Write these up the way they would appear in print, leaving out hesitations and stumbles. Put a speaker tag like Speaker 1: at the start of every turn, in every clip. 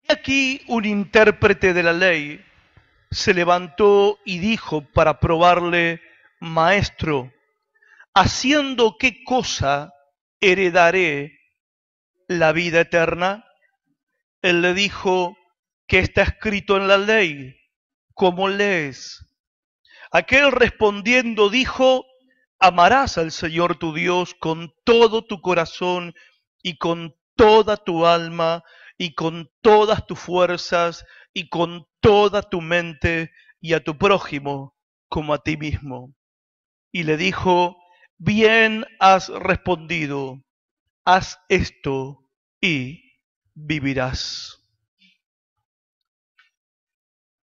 Speaker 1: Y aquí un intérprete de la ley se levantó y dijo para probarle: Maestro, ¿haciendo qué cosa heredaré la vida eterna? Él le dijo: ¿qué está escrito en la ley? ¿Cómo lees? Aquel respondiendo dijo: amarás al Señor tu Dios con todo tu corazón y con toda tu alma y con todas tus fuerzas y con toda tu mente, y a tu prójimo como a ti mismo. Y le dijo: bien has respondido, haz esto y vivirás.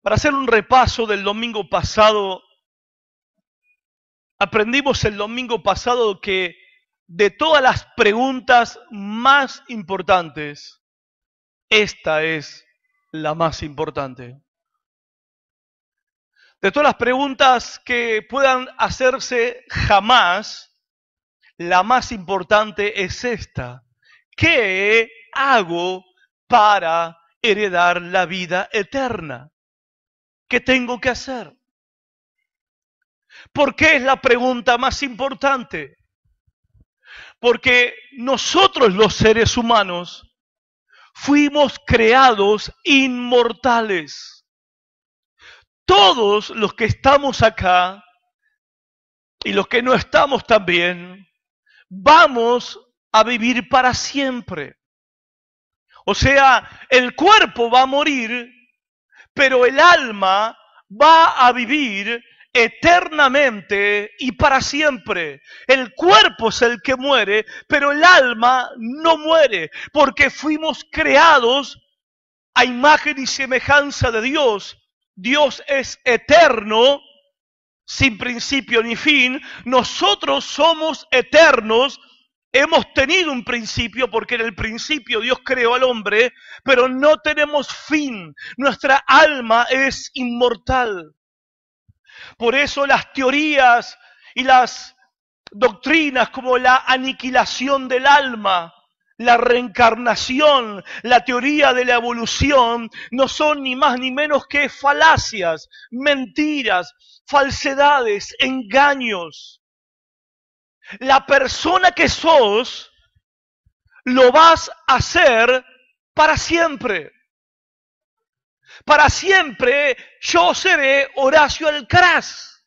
Speaker 1: Para hacer un repaso del domingo pasado, aprendimos el domingo pasado que de todas las preguntas más importantes, esta es la más importante. De todas las preguntas que puedan hacerse jamás, la más importante es esta: ¿qué hago para heredar la vida eterna? ¿Qué tengo que hacer? ¿Por qué es la pregunta más importante? Porque nosotros los seres humanos fuimos creados inmortales. Todos los que estamos acá y los que no estamos también, vamos a vivir para siempre. O sea, el cuerpo va a morir, pero el alma va a vivir eternamente y para siempre. El cuerpo es el que muere, pero el alma no muere, porque fuimos creados a imagen y semejanza de Dios. Dios es eterno, sin principio ni fin. Nosotros somos eternos. Hemos tenido un principio porque en el principio Dios creó al hombre, pero no tenemos fin. Nuestra alma es inmortal. Por eso las teorías y las doctrinas como la aniquilación del alma, la reencarnación, la teoría de la evolución, no son ni más ni menos que falacias, mentiras, falsedades, engaños. La persona que sos lo vas a hacer para siempre. Para siempre yo seré Horacio Alcaraz.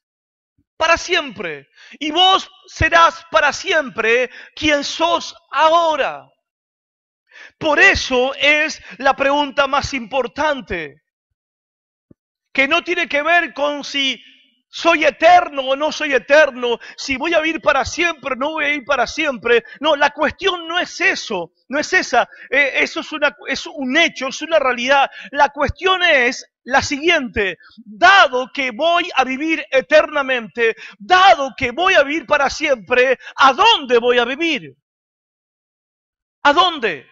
Speaker 1: Para siempre. Y vos serás para siempre quien sos ahora. Por eso es la pregunta más importante, que no tiene que ver con si soy eterno o no soy eterno, si voy a vivir para siempre o no voy a vivir para siempre. No, la cuestión no es eso, no es esa. Eso es un hecho, es una realidad. La cuestión es la siguiente: dado que voy a vivir eternamente, dado que voy a vivir para siempre, ¿a dónde voy a vivir? ¿A dónde?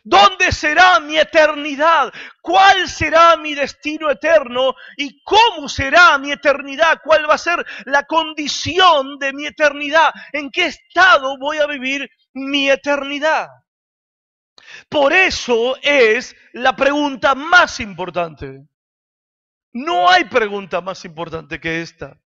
Speaker 1: ¿Dónde será mi eternidad? ¿Cuál será mi destino eterno? ¿Y cómo será mi eternidad? ¿Cuál va a ser la condición de mi eternidad? ¿En qué estado voy a vivir mi eternidad? Por eso es la pregunta más importante. No hay pregunta más importante que esta.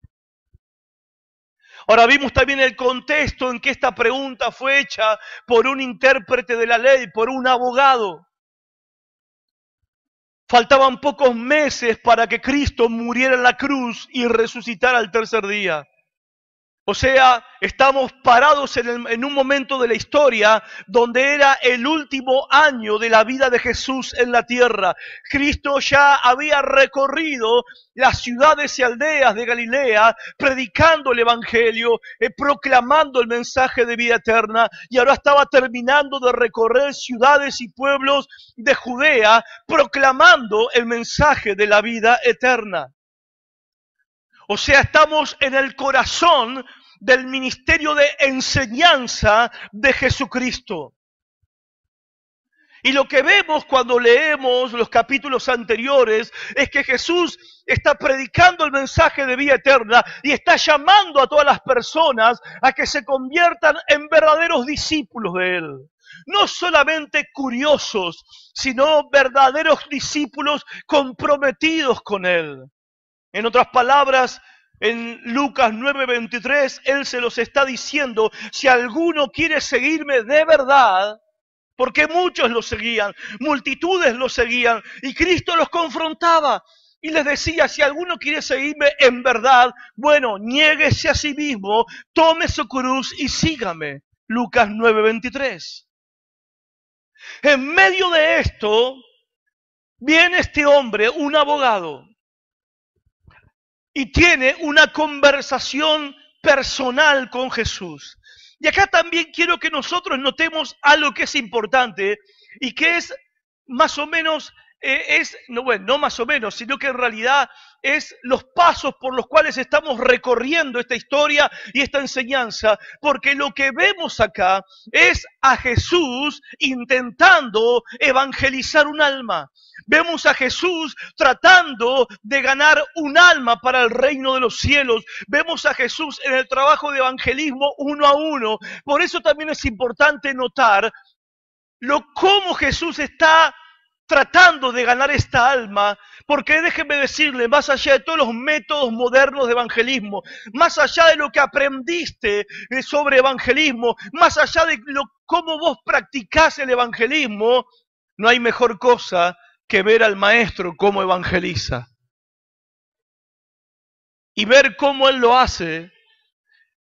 Speaker 1: Ahora vimos también el contexto en que esta pregunta fue hecha por un intérprete de la ley, por un abogado. Faltaban pocos meses para que Cristo muriera en la cruz y resucitara al tercer día. O sea, estamos parados en un momento de la historia donde era el último año de la vida de Jesús en la tierra. Cristo ya había recorrido las ciudades y aldeas de Galilea, predicando el Evangelio, proclamando el mensaje de vida eterna, y ahora estaba terminando de recorrer ciudades y pueblos de Judea, proclamando el mensaje de la vida eterna. O sea, estamos en el corazón del ministerio de enseñanza de Jesucristo. Y lo que vemos cuando leemos los capítulos anteriores es que Jesús está predicando el mensaje de vida eterna y está llamando a todas las personas a que se conviertan en verdaderos discípulos de Él. no solamente curiosos, sino verdaderos discípulos comprometidos con Él. En otras palabras, en Lucas 9:23, Él se los está diciendo, si alguno quiere seguirme de verdad, porque muchos lo seguían, multitudes lo seguían, y Cristo los confrontaba y les decía, si alguno quiere seguirme en verdad, bueno, niéguese a sí mismo, tome su cruz y sígame. Lucas 9:23. En medio de esto, viene este hombre, un abogado, y tiene una conversación personal con Jesús. Y acá también quiero que nosotros notemos algo que es importante y que es más o menos, no más o menos, sino que en realidad es los pasos por los cuales estamos recorriendo esta historia y esta enseñanza, porque lo que vemos acá es a Jesús intentando evangelizar un alma. Vemos a Jesús tratando de ganar un alma para el reino de los cielos. Vemos a Jesús en el trabajo de evangelismo uno a uno. Por eso también es importante notar cómo Jesús está tratando de ganar esta alma, porque déjeme decirle, más allá de todos los métodos modernos de evangelismo, más allá de lo que aprendiste sobre evangelismo, más allá de cómo vos practicás el evangelismo, no hay mejor cosa que ver al maestro cómo evangeliza. Y ver cómo él lo hace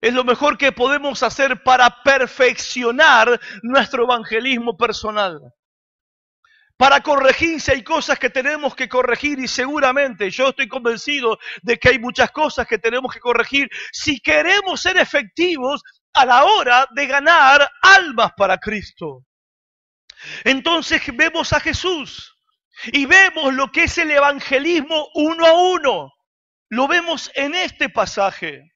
Speaker 1: es lo mejor que podemos hacer para perfeccionar nuestro evangelismo personal. Para corregir si hay cosas que tenemos que corregir, y seguramente yo estoy convencido de que hay muchas cosas que tenemos que corregir si queremos ser efectivos a la hora de ganar almas para Cristo. Entonces vemos a Jesús y vemos lo que es el evangelismo uno a uno. Lo vemos en este pasaje.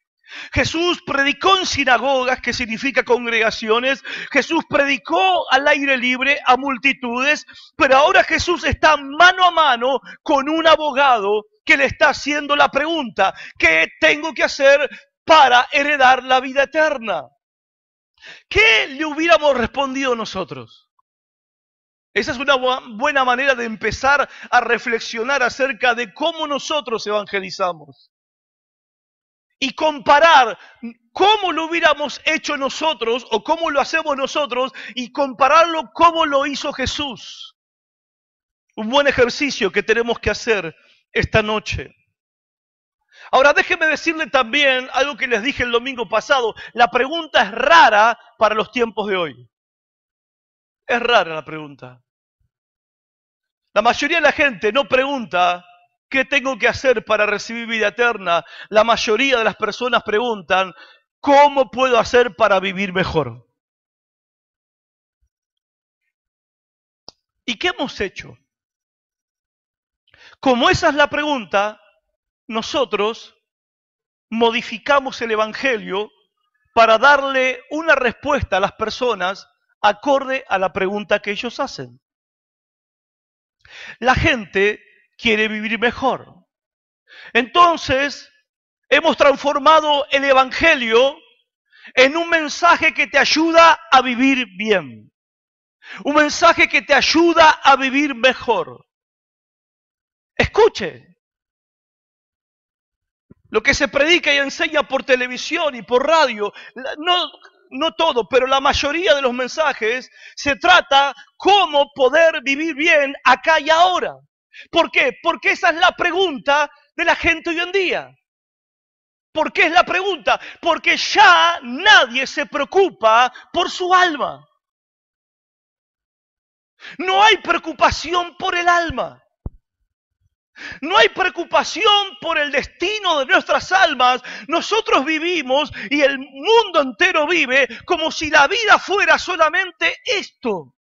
Speaker 1: Jesús predicó en sinagogas, que significa congregaciones. Jesús predicó al aire libre a multitudes, pero ahora Jesús está mano a mano con un abogado que le está haciendo la pregunta: ¿qué tengo que hacer para heredar la vida eterna? ¿Qué le hubiéramos respondido nosotros? Esa es una buena manera de empezar a reflexionar acerca de cómo nosotros evangelizamos. Y comparar cómo lo hubiéramos hecho nosotros o cómo lo hacemos nosotros y compararlo cómo lo hizo Jesús. Un buen ejercicio que tenemos que hacer esta noche. Ahora déjenme decirle también algo que les dije el domingo pasado. La pregunta es rara para los tiempos de hoy. Es rara la pregunta. La mayoría de la gente no pregunta ¿qué tengo que hacer para recibir vida eterna? La mayoría de las personas preguntan ¿cómo puedo hacer para vivir mejor? ¿Y qué hemos hecho? Como esa es la pregunta, nosotros modificamos el Evangelio para darle una respuesta a las personas acorde a la pregunta que ellos hacen. La gente quiere vivir mejor. Entonces, hemos transformado el Evangelio en un mensaje que te ayuda a vivir bien. Un mensaje que te ayuda a vivir mejor. Escuche. Lo que se predica y enseña por televisión y por radio, no todo, pero la mayoría de los mensajes se trata cómo poder vivir bien acá y ahora. ¿Por qué? Porque esa es la pregunta de la gente hoy en día. ¿Por qué es la pregunta? Porque ya nadie se preocupa por su alma. No hay preocupación por el alma. No hay preocupación por el destino de nuestras almas. Nosotros vivimos y el mundo entero vive como si la vida fuera solamente esto.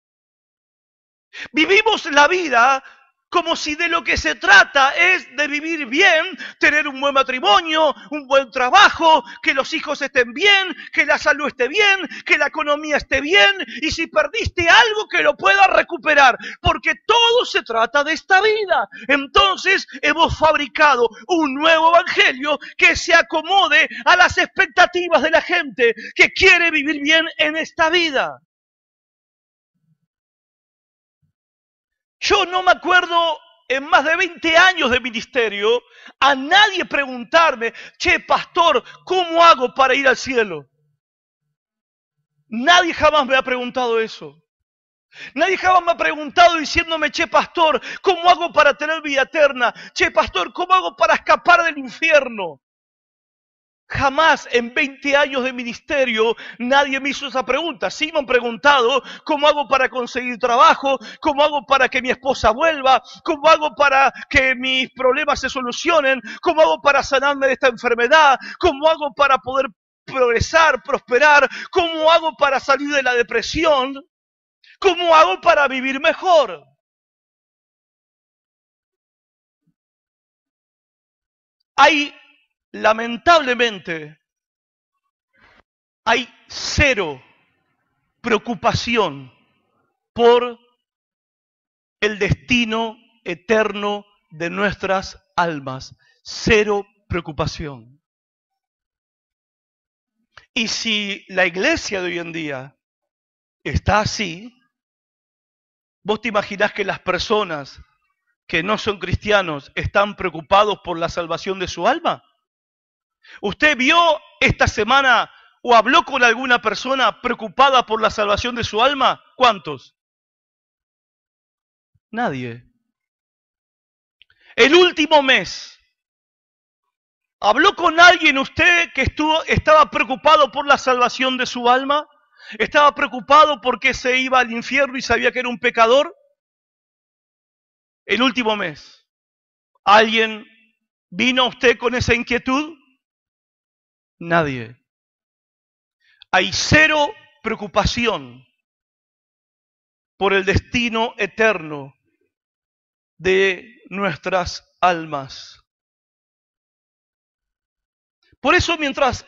Speaker 1: Vivimos la vida como si de lo que se trata es de vivir bien, tener un buen matrimonio, un buen trabajo, que los hijos estén bien, que la salud esté bien, que la economía esté bien, y si perdiste algo que lo puedas recuperar, porque todo se trata de esta vida. Entonces hemos fabricado un nuevo evangelio que se acomode a las expectativas de la gente que quiere vivir bien en esta vida. Yo no me acuerdo en más de 20 años de ministerio a nadie preguntarme, che, pastor, ¿cómo hago para ir al cielo? Nadie jamás me ha preguntado eso. Nadie jamás me ha preguntado diciéndome, che, pastor, ¿cómo hago para tener vida eterna? Che, pastor, ¿cómo hago para escapar del infierno? Jamás en 20 años de ministerio nadie me hizo esa pregunta. Sí me han preguntado cómo hago para conseguir trabajo, cómo hago para que mi esposa vuelva, cómo hago para que mis problemas se solucionen, cómo hago para sanarme de esta enfermedad, cómo hago para poder progresar, prosperar, cómo hago para salir de la depresión, cómo hago para vivir mejor. Lamentablemente, hay cero preocupación por el destino eterno de nuestras almas. Cero preocupación. Y si la iglesia de hoy en día está así, ¿vos te imaginás que las personas que no son cristianos están preocupados por la salvación de su alma? ¿Usted vio esta semana o habló con alguna persona preocupada por la salvación de su alma? ¿Cuántos? Nadie. El último mes, ¿habló con alguien usted que estaba preocupado por la salvación de su alma? ¿Estaba preocupado porque se iba al infierno y sabía que era un pecador? El último mes, ¿alguien vino a usted con esa inquietud? Nadie. Hay cero preocupación por el destino eterno de nuestras almas. Por eso, mientras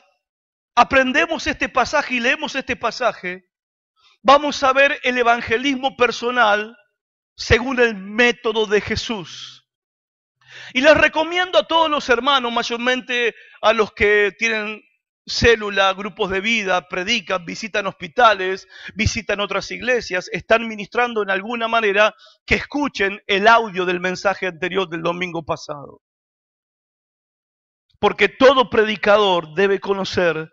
Speaker 1: aprendemos este pasaje y leemos este pasaje, vamos a ver el evangelismo personal según el método de Jesús. Y les recomiendo a todos los hermanos, mayormente a los que tienen célula, grupos de vida, predican, visitan hospitales, visitan otras iglesias, están ministrando en alguna manera, que escuchen el audio del mensaje anterior del domingo pasado. Porque todo predicador debe conocer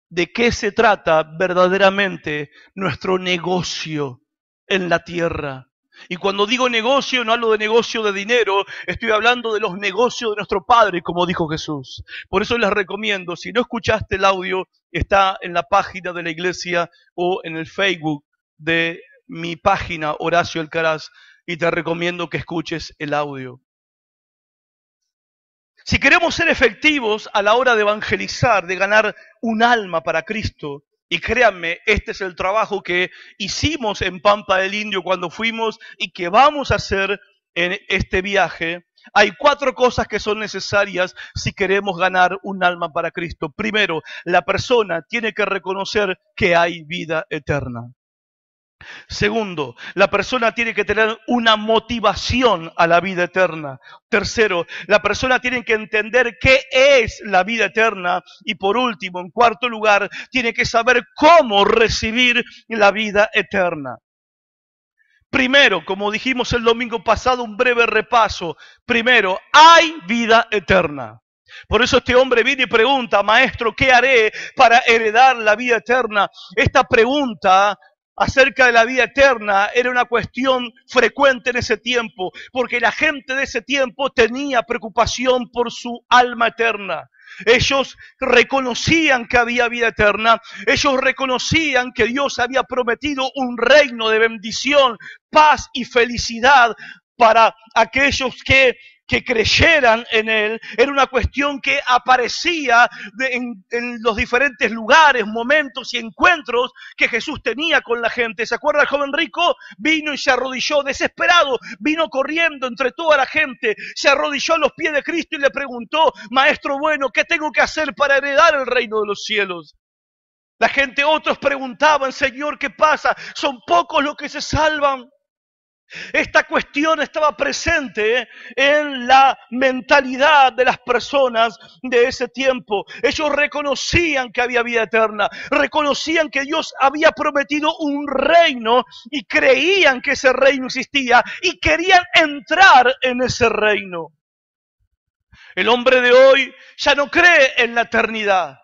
Speaker 1: de qué se trata verdaderamente nuestro negocio en la tierra. Y cuando digo negocio, no hablo de negocio de dinero, estoy hablando de los negocios de nuestro Padre, como dijo Jesús. Por eso les recomiendo, si no escuchaste el audio, está en la página de la iglesia o en el Facebook de mi página, Horacio Alcaraz, y te recomiendo que escuches el audio. Si queremos ser efectivos a la hora de evangelizar, de ganar un alma para Cristo, y créanme, este es el trabajo que hicimos en Pampa del Indio cuando fuimos y que vamos a hacer en este viaje, hay 4 cosas que son necesarias si queremos ganar un alma para Cristo. Primero, la persona tiene que reconocer que hay vida eterna. Segundo, la persona tiene que tener una motivación a la vida eterna. Tercero, la persona tiene que entender qué es la vida eterna. Y por último, en cuarto lugar, tiene que saber cómo recibir la vida eterna. Primero, como dijimos el domingo pasado, un breve repaso. Primero, hay vida eterna. Por eso este hombre viene y pregunta, maestro, ¿qué haré para heredar la vida eterna? Esta pregunta acerca de la vida eterna era una cuestión frecuente en ese tiempo, porque la gente de ese tiempo tenía preocupación por su alma eterna. Ellos reconocían que había vida eterna, ellos reconocían que Dios había prometido un reino de bendición, paz y felicidad para aquellos que creyeran en Él. Era una cuestión que aparecía en los diferentes lugares, momentos y encuentros que Jesús tenía con la gente. ¿Se acuerda el joven rico? Vino y se arrodilló desesperado, vino corriendo entre toda la gente, se arrodilló a los pies de Cristo y le preguntó, maestro bueno, ¿qué tengo que hacer para heredar el reino de los cielos? La gente, otros preguntaban, Señor, ¿qué pasa? Son pocos los que se salvan. Esta cuestión estaba presente en la mentalidad de las personas de ese tiempo. Ellos reconocían que había vida eterna, reconocían que Dios había prometido un reino y creían que ese reino existía y querían entrar en ese reino. El hombre de hoy ya no cree en la eternidad.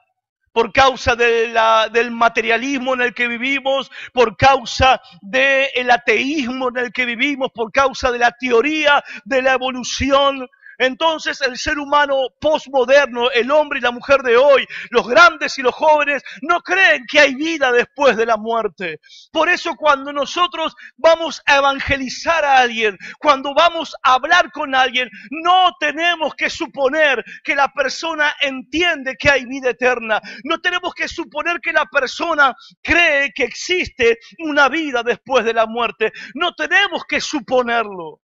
Speaker 1: Por causa del materialismo en el que vivimos, por causa del ateísmo en el que vivimos, por causa de la teoría de la evolución. Entonces el ser humano postmoderno, el hombre y la mujer de hoy, los grandes y los jóvenes, no creen que hay vida después de la muerte. Por eso cuando nosotros vamos a evangelizar a alguien, cuando vamos a hablar con alguien, no tenemos que suponer que la persona entiende que hay vida eterna. No tenemos que suponer que la persona cree que existe una vida después de la muerte. No tenemos que suponerlo.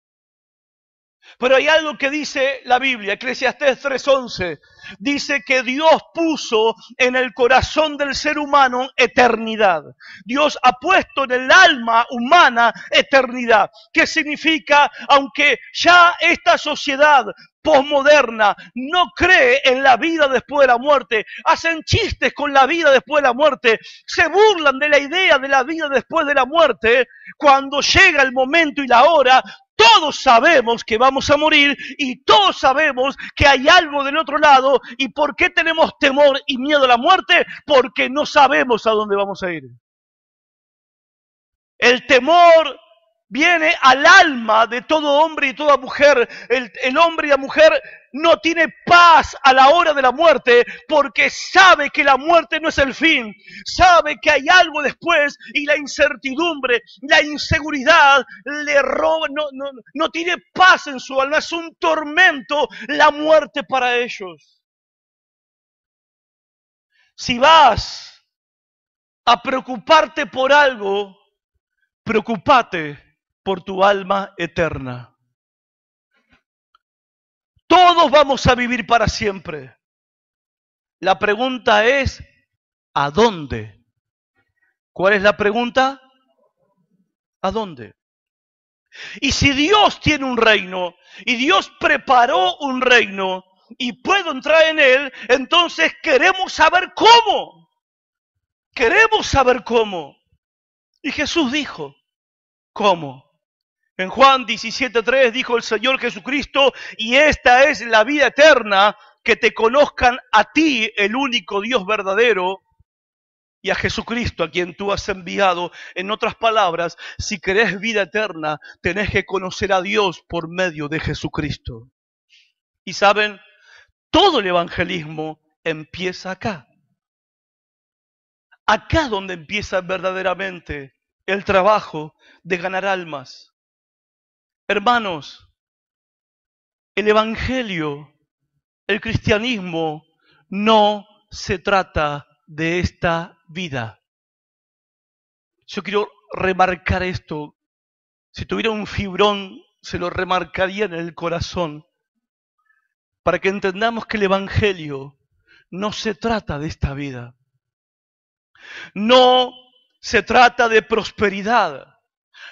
Speaker 1: Pero hay algo que dice la Biblia, Eclesiastés 3:11, dice que Dios puso en el corazón del ser humano eternidad. Dios ha puesto en el alma humana eternidad. ¿Qué significa? Aunque ya esta sociedad posmoderna no cree en la vida después de la muerte, hacen chistes con la vida después de la muerte, se burlan de la idea de la vida después de la muerte, cuando llega el momento y la hora, todos sabemos que vamos a morir y todos sabemos que hay algo del otro lado. ¿Y por qué tenemos temor y miedo a la muerte? Porque no sabemos a dónde vamos a ir. El temor viene al alma de todo hombre y toda mujer. El hombre y la mujer no tiene paz a la hora de la muerte porque sabe que la muerte no es el fin. Sabe que hay algo después y la incertidumbre, la inseguridad le roba, no tiene paz en su alma. Es un tormento la muerte para ellos. Si vas a preocuparte por algo, preocúpate por tu alma eterna. Todos vamos a vivir para siempre. La pregunta es, ¿a dónde? ¿Cuál es la pregunta? ¿A dónde? Y si Dios tiene un reino, y Dios preparó un reino, y puedo entrar en él, entonces queremos saber cómo. Queremos saber cómo. Y Jesús dijo, ¿cómo? En Juan 17:3 dijo el Señor Jesucristo, y esta es la vida eterna, que te conozcan a ti, el único Dios verdadero, y a Jesucristo, a quien tú has enviado. En otras palabras, si querés vida eterna, tenés que conocer a Dios por medio de Jesucristo. Y saben, todo el evangelismo empieza acá. Acá donde empieza verdaderamente el trabajo de ganar almas. Hermanos, el evangelio, el cristianismo, no se trata de esta vida. Yo quiero remarcar esto. Si tuviera un fibrón, se lo remarcaría en el corazón, para que entendamos que el evangelio no se trata de esta vida. No se trata de prosperidad.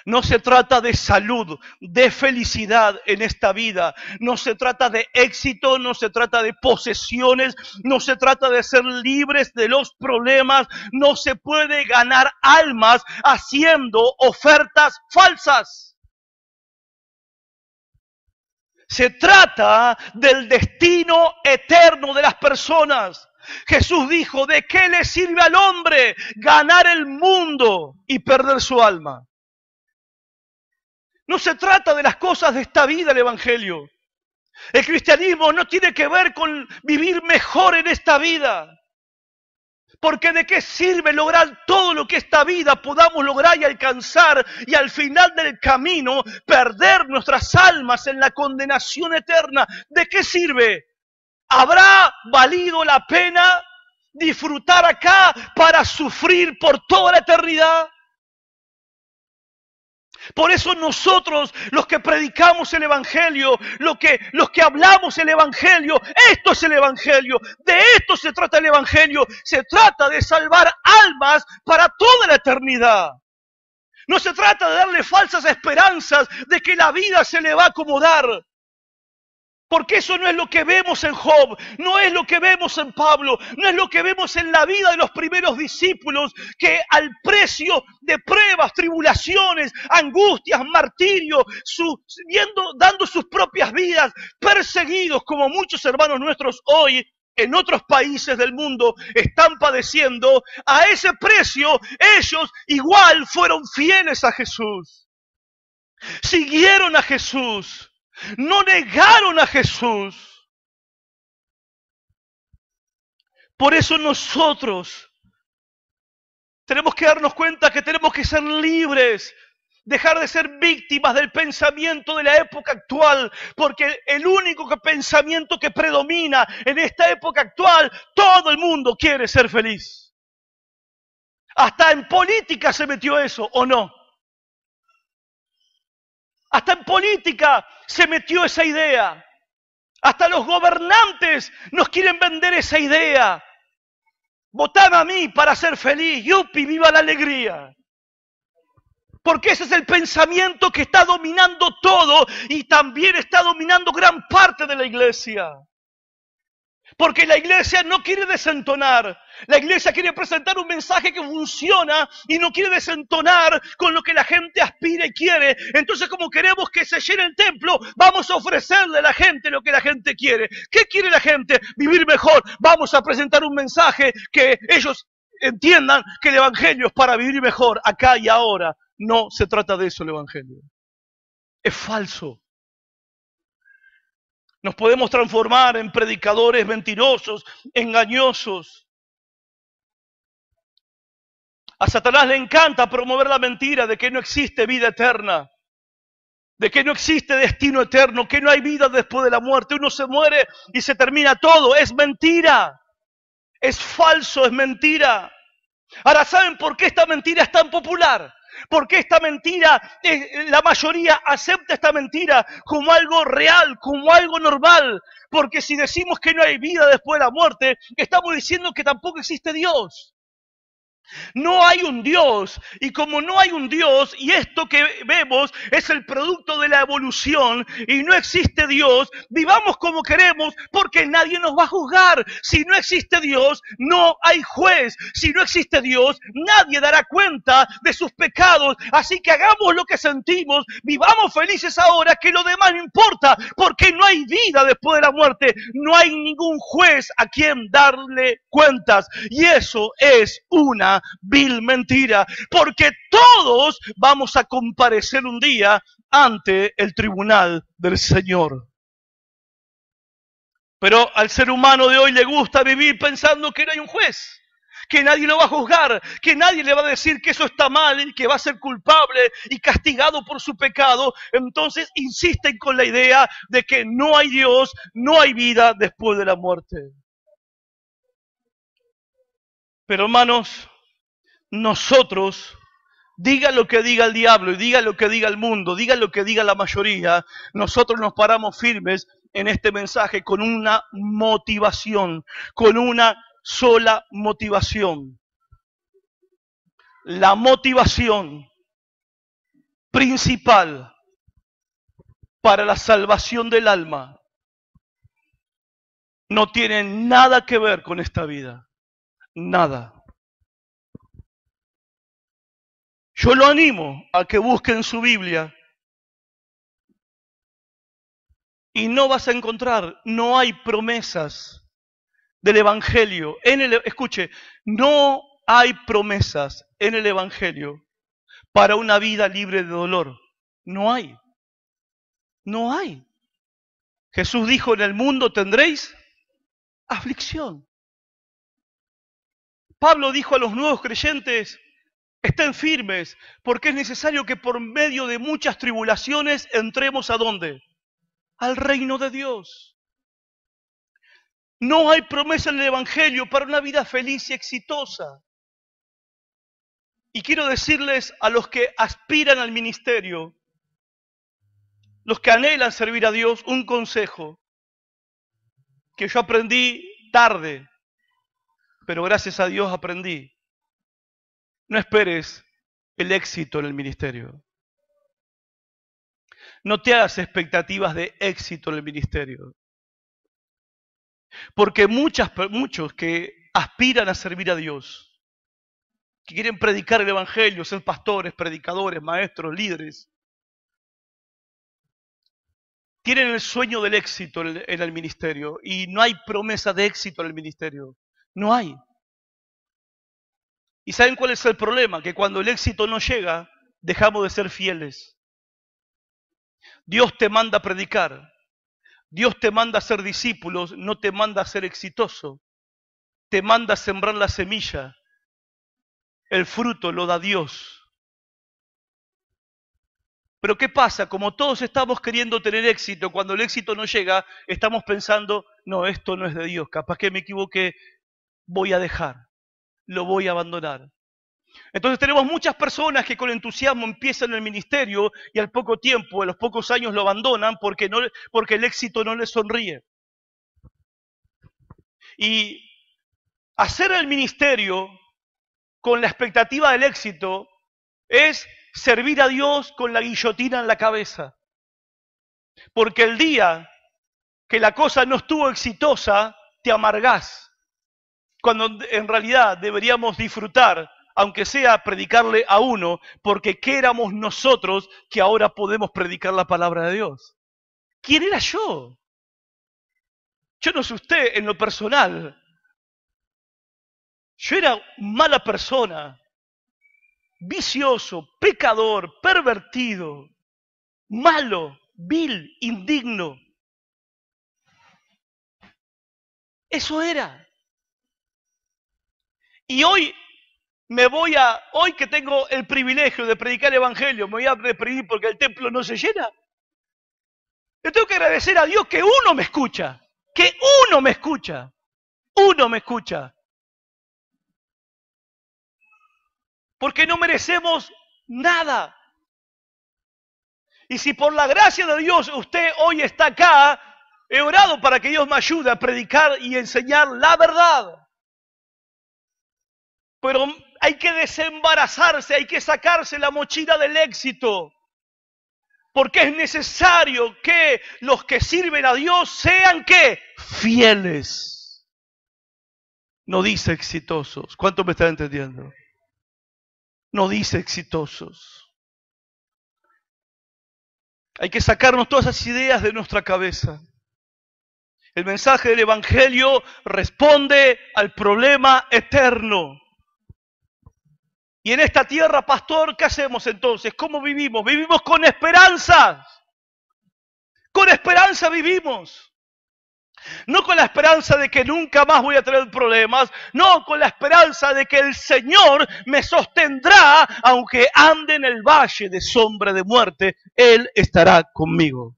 Speaker 1: No se trata de salud, de felicidad en esta vida. No se trata de éxito, no se trata de posesiones, no se trata de ser libres de los problemas. No se puede ganar almas haciendo ofertas falsas. Se trata del destino eterno de las personas. Jesús dijo, ¿de qué le sirve al hombre ganar el mundo y perder su alma? No se trata de las cosas de esta vida el evangelio. El cristianismo no tiene que ver con vivir mejor en esta vida. Porque ¿de qué sirve lograr todo lo que esta vida podamos lograr y alcanzar y al final del camino perder nuestras almas en la condenación eterna? ¿De qué sirve? ¿Habrá valido la pena disfrutar acá para sufrir por toda la eternidad? Por eso nosotros, los que predicamos el Evangelio, los que hablamos el Evangelio, esto es el Evangelio, de esto se trata el Evangelio, se trata de salvar almas para toda la eternidad. No se trata de darle falsas esperanzas de que la vida se le va a acomodar. Porque eso no es lo que vemos en Job, no es lo que vemos en Pablo, no es lo que vemos en la vida de los primeros discípulos, que al precio de pruebas, tribulaciones, angustias, martirio, dando sus propias vidas, perseguidos como muchos hermanos nuestros hoy en otros países del mundo están padeciendo, a ese precio ellos igual fueron fieles a Jesús, siguieron a Jesús. No negaron a Jesús. Por eso nosotros tenemos que darnos cuenta que tenemos que ser libres, dejar de ser víctimas del pensamiento de la época actual, porque el único pensamiento que predomina en esta época actual, todo el mundo quiere ser feliz. Hasta en política se metió eso, ¿o no? Hasta en política se metió esa idea. Hasta los gobernantes nos quieren vender esa idea. Votame a mí para ser feliz. ¡Yupi! ¡Viva la alegría! Porque ese es el pensamiento que está dominando todo y también está dominando gran parte de la iglesia. Porque la iglesia no quiere desentonar. La iglesia quiere presentar un mensaje que funciona y no quiere desentonar con lo que la gente aspira y quiere. Entonces, como queremos que se llene el templo, vamos a ofrecerle a la gente lo que la gente quiere. ¿Qué quiere la gente? Vivir mejor. Vamos a presentar un mensaje que ellos entiendan que el evangelio es para vivir mejor, acá y ahora. No se trata de eso el evangelio. Es falso. Nos podemos transformar en predicadores mentirosos, engañosos. A Satanás le encanta promover la mentira de que no existe vida eterna, de que no existe destino eterno, que no hay vida después de la muerte. Uno se muere y se termina todo. Es mentira, es falso, es mentira. Ahora, ¿saben por qué esta mentira es tan popular? Porque esta mentira, la mayoría acepta esta mentira como algo real, como algo normal. Porque si decimos que no hay vida después de la muerte, estamos diciendo que tampoco existe Dios. No hay un Dios, y como no hay un Dios, y esto que vemos es el producto de la evolución, y no existe Dios, vivamos como queremos, porque nadie nos va a juzgar. Si no existe Dios, no hay juez. Si no existe Dios, nadie dará cuenta de sus pecados. Así que hagamos lo que sentimos, vivamos felices ahora, que lo demás no importa, porque no hay vida después de la muerte, no hay ningún juez a quien darle cuentas, y eso es una vil mentira, porque todos vamos a comparecer un día ante el tribunal del Señor. Pero al ser humano de hoy le gusta vivir pensando que no hay un juez, que nadie lo va a juzgar, que nadie le va a decir que eso está mal y que va a ser culpable y castigado por su pecado. Entonces insisten con la idea de que no hay Dios, no hay vida después de la muerte. Pero hermanos, nosotros, diga lo que diga el diablo y diga lo que diga el mundo, diga lo que diga la mayoría, nosotros nos paramos firmes en este mensaje con una motivación, con una sola motivación. La motivación principal para la salvación del alma no tiene nada que ver con esta vida, nada. Yo lo animo a que busquen su Biblia y no vas a encontrar, no hay promesas del Evangelio. Escuche, no hay promesas en el Evangelio para una vida libre de dolor. No hay. No hay. Jesús dijo, en el mundo tendréis aflicción. Pablo dijo a los nuevos creyentes, estén firmes, porque es necesario que por medio de muchas tribulaciones entremos ¿a dónde? Al reino de Dios. No hay promesa en el Evangelio para una vida feliz y exitosa. Y quiero decirles a los que aspiran al ministerio, los que anhelan servir a Dios, un consejo que yo aprendí tarde, pero gracias a Dios aprendí. No esperes el éxito en el ministerio. No te hagas expectativas de éxito en el ministerio. Porque muchos que aspiran a servir a Dios, que quieren predicar el Evangelio, ser pastores, predicadores, maestros, líderes, tienen el sueño del éxito en el ministerio y no hay promesa de éxito en el ministerio. No hay. ¿Y saben cuál es el problema? Que cuando el éxito no llega, dejamos de ser fieles. Dios te manda a predicar. Dios te manda a ser discípulos, no te manda a ser exitoso. Te manda a sembrar la semilla. El fruto lo da Dios. Pero ¿qué pasa? Como todos estamos queriendo tener éxito, cuando el éxito no llega, estamos pensando, no, esto no es de Dios, capaz que me equivoqué, voy a dejar, lo voy a abandonar. Entonces tenemos muchas personas que con entusiasmo empiezan el ministerio y al poco tiempo, a los pocos años lo abandonan porque el éxito no les sonríe. Y hacer el ministerio con la expectativa del éxito es servir a Dios con la guillotina en la cabeza. Porque el día que la cosa no estuvo exitosa, te amargás. Cuando en realidad deberíamos disfrutar, aunque sea predicarle a uno, porque ¿qué éramos nosotros que ahora podemos predicar la palabra de Dios? ¿Quién era yo? Yo no sé usted en lo personal. Yo era mala persona, vicioso, pecador, pervertido, malo, vil, indigno. Eso era. Y hoy hoy que tengo el privilegio de predicar el Evangelio, me voy a deprimir porque el templo no se llena. Le tengo que agradecer a Dios que uno me escucha, uno me escucha. Porque no merecemos nada. Y si por la gracia de Dios usted hoy está acá, he orado para que Dios me ayude a predicar y enseñar la verdad. Pero hay que desembarazarse, hay que sacarse la mochila del éxito. Porque es necesario que los que sirven a Dios sean ¿qué? Fieles. No dice exitosos. ¿Cuánto me están entendiendo? No dice exitosos. Hay que sacarnos todas esas ideas de nuestra cabeza. El mensaje del Evangelio responde al problema eterno. Y en esta tierra, pastor, ¿qué hacemos entonces? ¿Cómo vivimos? Vivimos con esperanza. Con esperanza vivimos. No con la esperanza de que nunca más voy a tener problemas. No, con la esperanza de que el Señor me sostendrá, aunque ande en el valle de sombra de muerte, Él estará conmigo.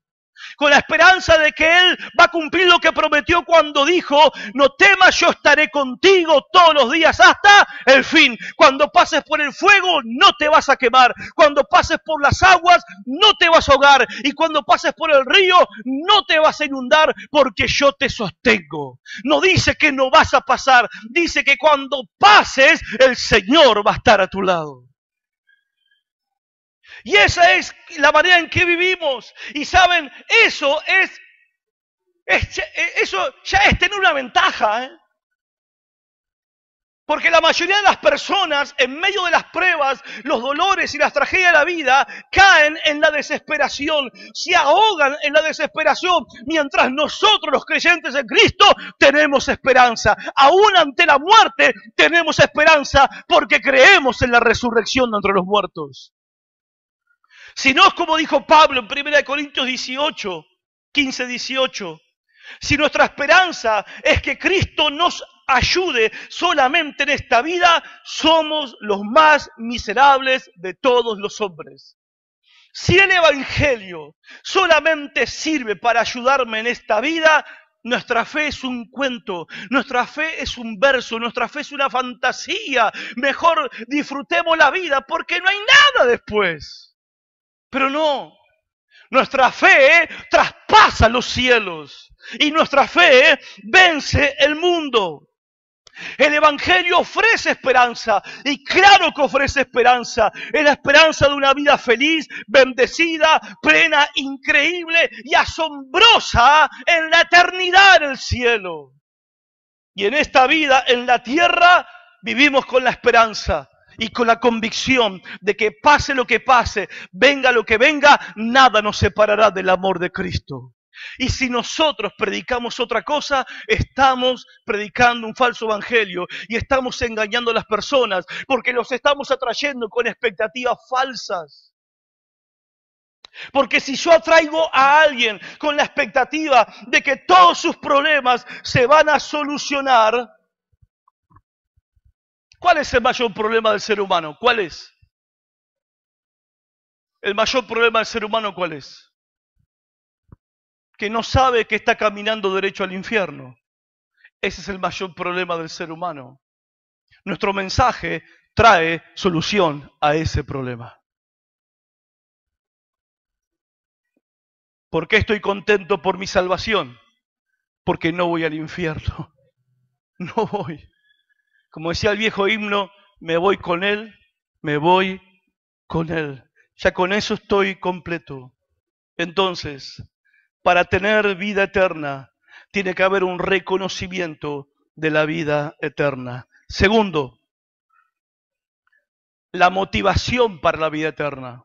Speaker 1: Con la esperanza de que Él va a cumplir lo que prometió cuando dijo, no temas, yo estaré contigo todos los días hasta el fin. Cuando pases por el fuego, no te vas a quemar. Cuando pases por las aguas, no te vas a ahogar. Y cuando pases por el río, no te vas a inundar, porque yo te sostengo. No dice que no vas a pasar, dice que cuando pases, el Señor va a estar a tu lado. Y esa es la manera en que vivimos. Y saben, eso ya es tener una ventaja, ¿eh? Porque la mayoría de las personas, en medio de las pruebas, los dolores y las tragedias de la vida, caen en la desesperación, se ahogan en la desesperación, mientras nosotros, los creyentes en Cristo, tenemos esperanza. Aún ante la muerte, tenemos esperanza, porque creemos en la resurrección de entre los muertos. Si no es como dijo Pablo en 1 Corintios 18, 15, 18. Si nuestra esperanza es que Cristo nos ayude solamente en esta vida, somos los más miserables de todos los hombres. Si el Evangelio solamente sirve para ayudarme en esta vida, nuestra fe es un cuento, nuestra fe es un verso, nuestra fe es una fantasía. Mejor disfrutemos la vida porque no hay nada después. Pero no, nuestra fe traspasa los cielos y nuestra fe vence el mundo. El Evangelio ofrece esperanza, y claro que ofrece esperanza. Es la esperanza de una vida feliz, bendecida, plena, increíble y asombrosa en la eternidad en el cielo. Y en esta vida, en la tierra, vivimos con la esperanza y con la convicción de que pase lo que pase, venga lo que venga, nada nos separará del amor de Cristo. Y si nosotros predicamos otra cosa, estamos predicando un falso evangelio y estamos engañando a las personas porque los estamos atrayendo con expectativas falsas. Porque si yo atraigo a alguien con la expectativa de que todos sus problemas se van a solucionar, ¿cuál es el mayor problema del ser humano? ¿Cuál es? El mayor problema del ser humano, ¿cuál es? Que no sabe que está caminando derecho al infierno. Ese es el mayor problema del ser humano. Nuestro mensaje trae solución a ese problema. ¿Por qué estoy contento por mi salvación? Porque no voy al infierno. No voy. Como decía el viejo himno, me voy con Él, me voy con Él. Ya con eso estoy completo. Entonces, para tener vida eterna, tiene que haber un reconocimiento de la vida eterna. Segundo, la motivación para la vida eterna.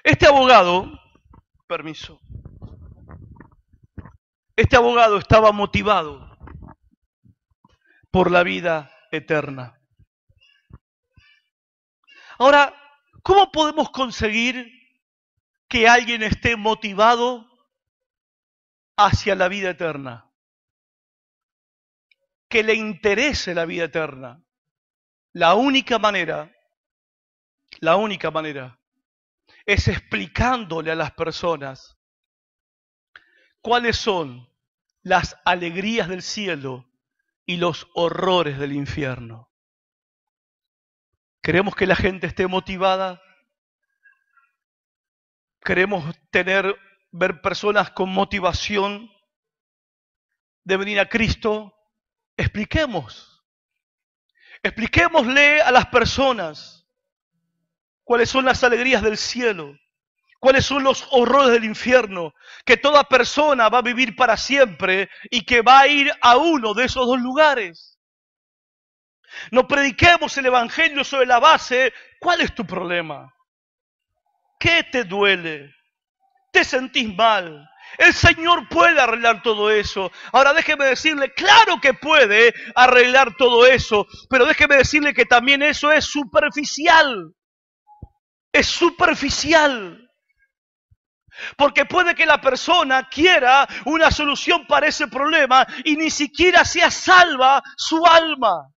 Speaker 1: Este abogado estaba motivado por la vida eterna. Ahora, ¿cómo podemos conseguir que alguien esté motivado hacia la vida eterna? Que le interese la vida eterna. La única manera es explicándole a las personas cuáles son las alegrías del cielo y los horrores del infierno. Queremos que la gente esté motivada. Queremos ver personas con motivación de venir a Cristo. Expliquémosle a las personas cuáles son las alegrías del cielo, cuáles son los horrores del infierno, que toda persona va a vivir para siempre y que va a ir a uno de esos dos lugares. No prediquemos el evangelio sobre la base, ¿cuál es tu problema? ¿Qué te duele? ¿Te sentís mal? El Señor puede arreglar todo eso. Ahora déjeme decirle, claro que puede arreglar todo eso, pero déjeme decirle que también eso es superficial. Es superficial. Porque puede que la persona quiera una solución para ese problema y ni siquiera sea salva su alma.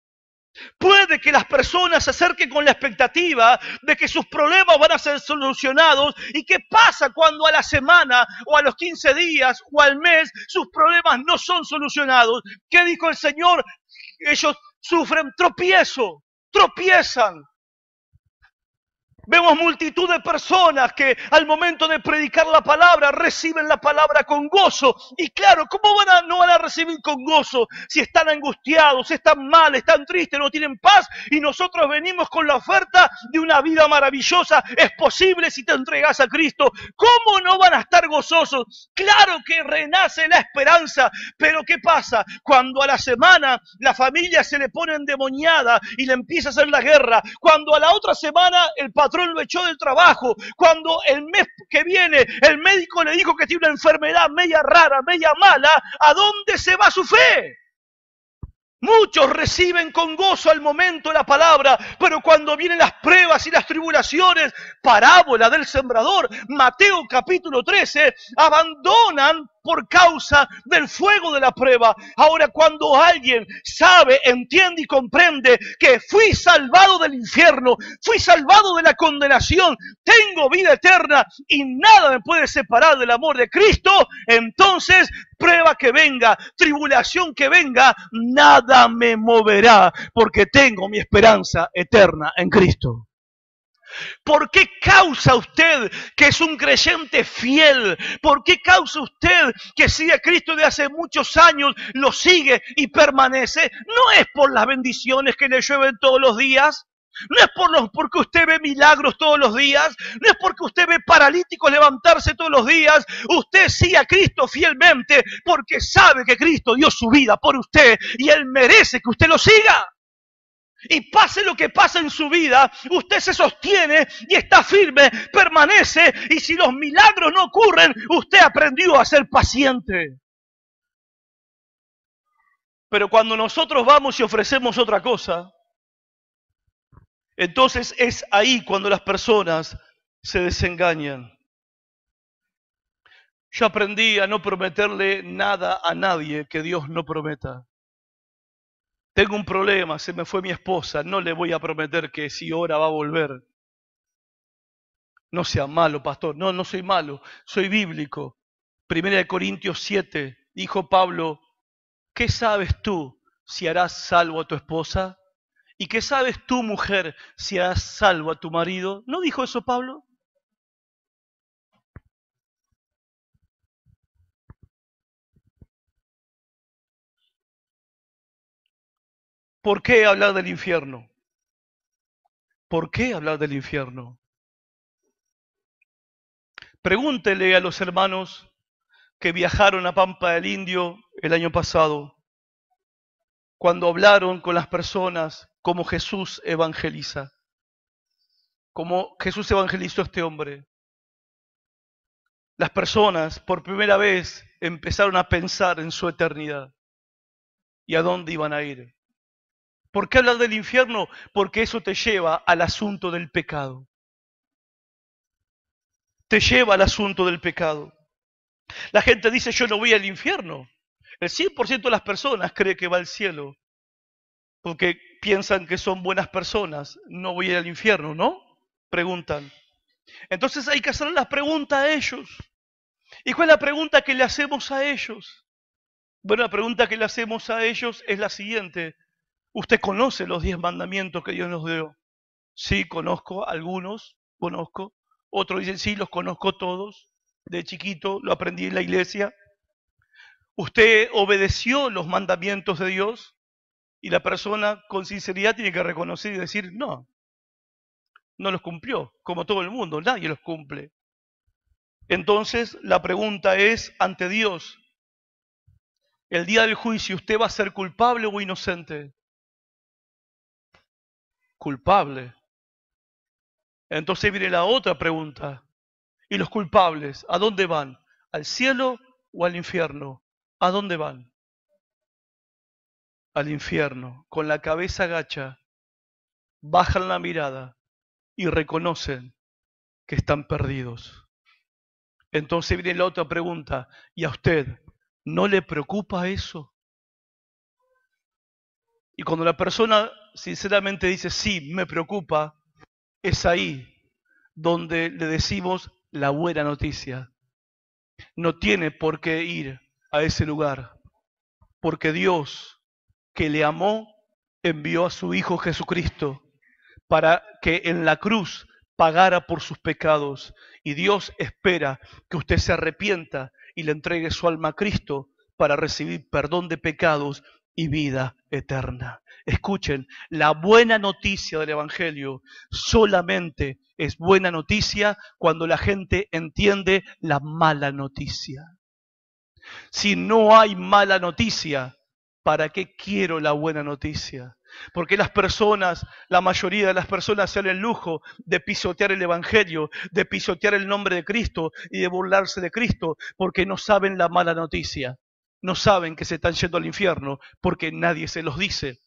Speaker 1: Puede que las personas se acerquen con la expectativa de que sus problemas van a ser solucionados. ¿Y qué pasa cuando a la semana o a los 15 días o al mes sus problemas no son solucionados? ¿Qué dijo el Señor? Ellos sufren tropiezan. Vemos multitud de personas que al momento de predicar la palabra reciben la palabra con gozo. Y claro, ¿cómo no van a recibir con gozo si están angustiados, están mal, están tristes, no tienen paz? Y nosotros venimos con la oferta de una vida maravillosa. Es posible si te entregas a Cristo. ¿Cómo no van a estar gozosos? Claro que renace la esperanza. Pero ¿qué pasa? Cuando a la semana la familia se le pone endemoniada y le empieza a hacer la guerra. Cuando a la otra semana el patrón lo echó del trabajo, cuando el mes que viene el médico le dijo que tiene una enfermedad media rara, media mala, ¿a dónde se va su fe? Muchos reciben con gozo al momento la palabra, pero cuando vienen las pruebas y las tribulaciones, parábola del sembrador, Mateo capítulo 13, abandonan por causa del fuego de la prueba. Ahora, cuando alguien sabe, entiende y comprende que fui salvado del infierno, fui salvado de la condenación, tengo vida eterna y nada me puede separar del amor de Cristo, entonces prueba que venga, tribulación que venga, nada me moverá, porque tengo mi esperanza eterna en Cristo. ¿Por qué causa usted que es un creyente fiel? ¿Por qué causa usted que sigue a Cristo de hace muchos años, lo sigue y permanece? No es por las bendiciones que le llueven todos los días. No es porque usted ve milagros todos los días, no es porque usted ve paralíticos levantarse todos los días. Usted sigue a Cristo fielmente porque sabe que Cristo dio su vida por usted y Él merece que usted lo siga. Y pase lo que pase en su vida, usted se sostiene y está firme, permanece, y si los milagros no ocurren, usted aprendió a ser paciente. Pero cuando nosotros vamos y ofrecemos otra cosa, entonces es ahí cuando las personas se desengañan. Yo aprendí a no prometerle nada a nadie que Dios no prometa. Tengo un problema, se me fue mi esposa, no le voy a prometer que si ora va a volver. No sea malo, pastor. No, no soy malo, soy bíblico. 1 Corintios 7, dijo Pablo, ¿qué sabes tú si harás salvo a tu esposa? ¿Y qué sabes tú, mujer, si harás salvo a tu marido? ¿No dijo eso Pablo? ¿Por qué hablar del infierno? ¿Por qué hablar del infierno? Pregúntele a los hermanos que viajaron a Pampa del Indio el año pasado, cuando hablaron con las personas cómo Jesús evangeliza, cómo Jesús evangelizó a este hombre. Las personas por primera vez empezaron a pensar en su eternidad y a dónde iban a ir. ¿Por qué hablar del infierno? Porque eso te lleva al asunto del pecado. Te lleva al asunto del pecado. La gente dice, yo no voy al infierno. El 100% de las personas cree que va al cielo, porque piensan que son buenas personas. No voy al infierno, ¿no? Preguntan. Entonces hay que hacer las preguntas a ellos. ¿Y cuál es la pregunta que le hacemos a ellos? Bueno, la pregunta que le hacemos a ellos es la siguiente. ¿Usted conoce los 10 mandamientos que Dios nos dio? Sí, conozco algunos, conozco. Otros dicen, sí, los conozco todos. De chiquito lo aprendí en la iglesia. ¿Usted obedeció los mandamientos de Dios? Y la persona con sinceridad tiene que reconocer y decir, no, no los cumplió, como todo el mundo, nadie los cumple. Entonces la pregunta es, ante Dios, el día del juicio, ¿usted va a ser culpable o inocente? Culpable. Entonces viene la otra pregunta. ¿Y los culpables, a dónde van? ¿Al cielo o al infierno? ¿A dónde van? Al infierno. Con la cabeza gacha, bajan la mirada y reconocen que están perdidos. Entonces viene la otra pregunta. ¿Y a usted no le preocupa eso? Y cuando la persona sinceramente dice, sí, me preocupa, es ahí donde le decimos la buena noticia. No tiene por qué ir a ese lugar, porque Dios, que le amó, envió a su Hijo Jesucristo para que en la cruz pagara por sus pecados. Y Dios espera que usted se arrepienta y le entregue su alma a Cristo para recibir perdón de pecados y vida eterna. Escuchen, la buena noticia del Evangelio solamente es buena noticia cuando la gente entiende la mala noticia. Si no hay mala noticia, ¿para qué quiero la buena noticia? Porque las personas, la mayoría de las personas se dan el lujo de pisotear el Evangelio, de pisotear el nombre de Cristo y de burlarse de Cristo, porque no saben la mala noticia. No saben que se están yendo al infierno porque nadie se los dice.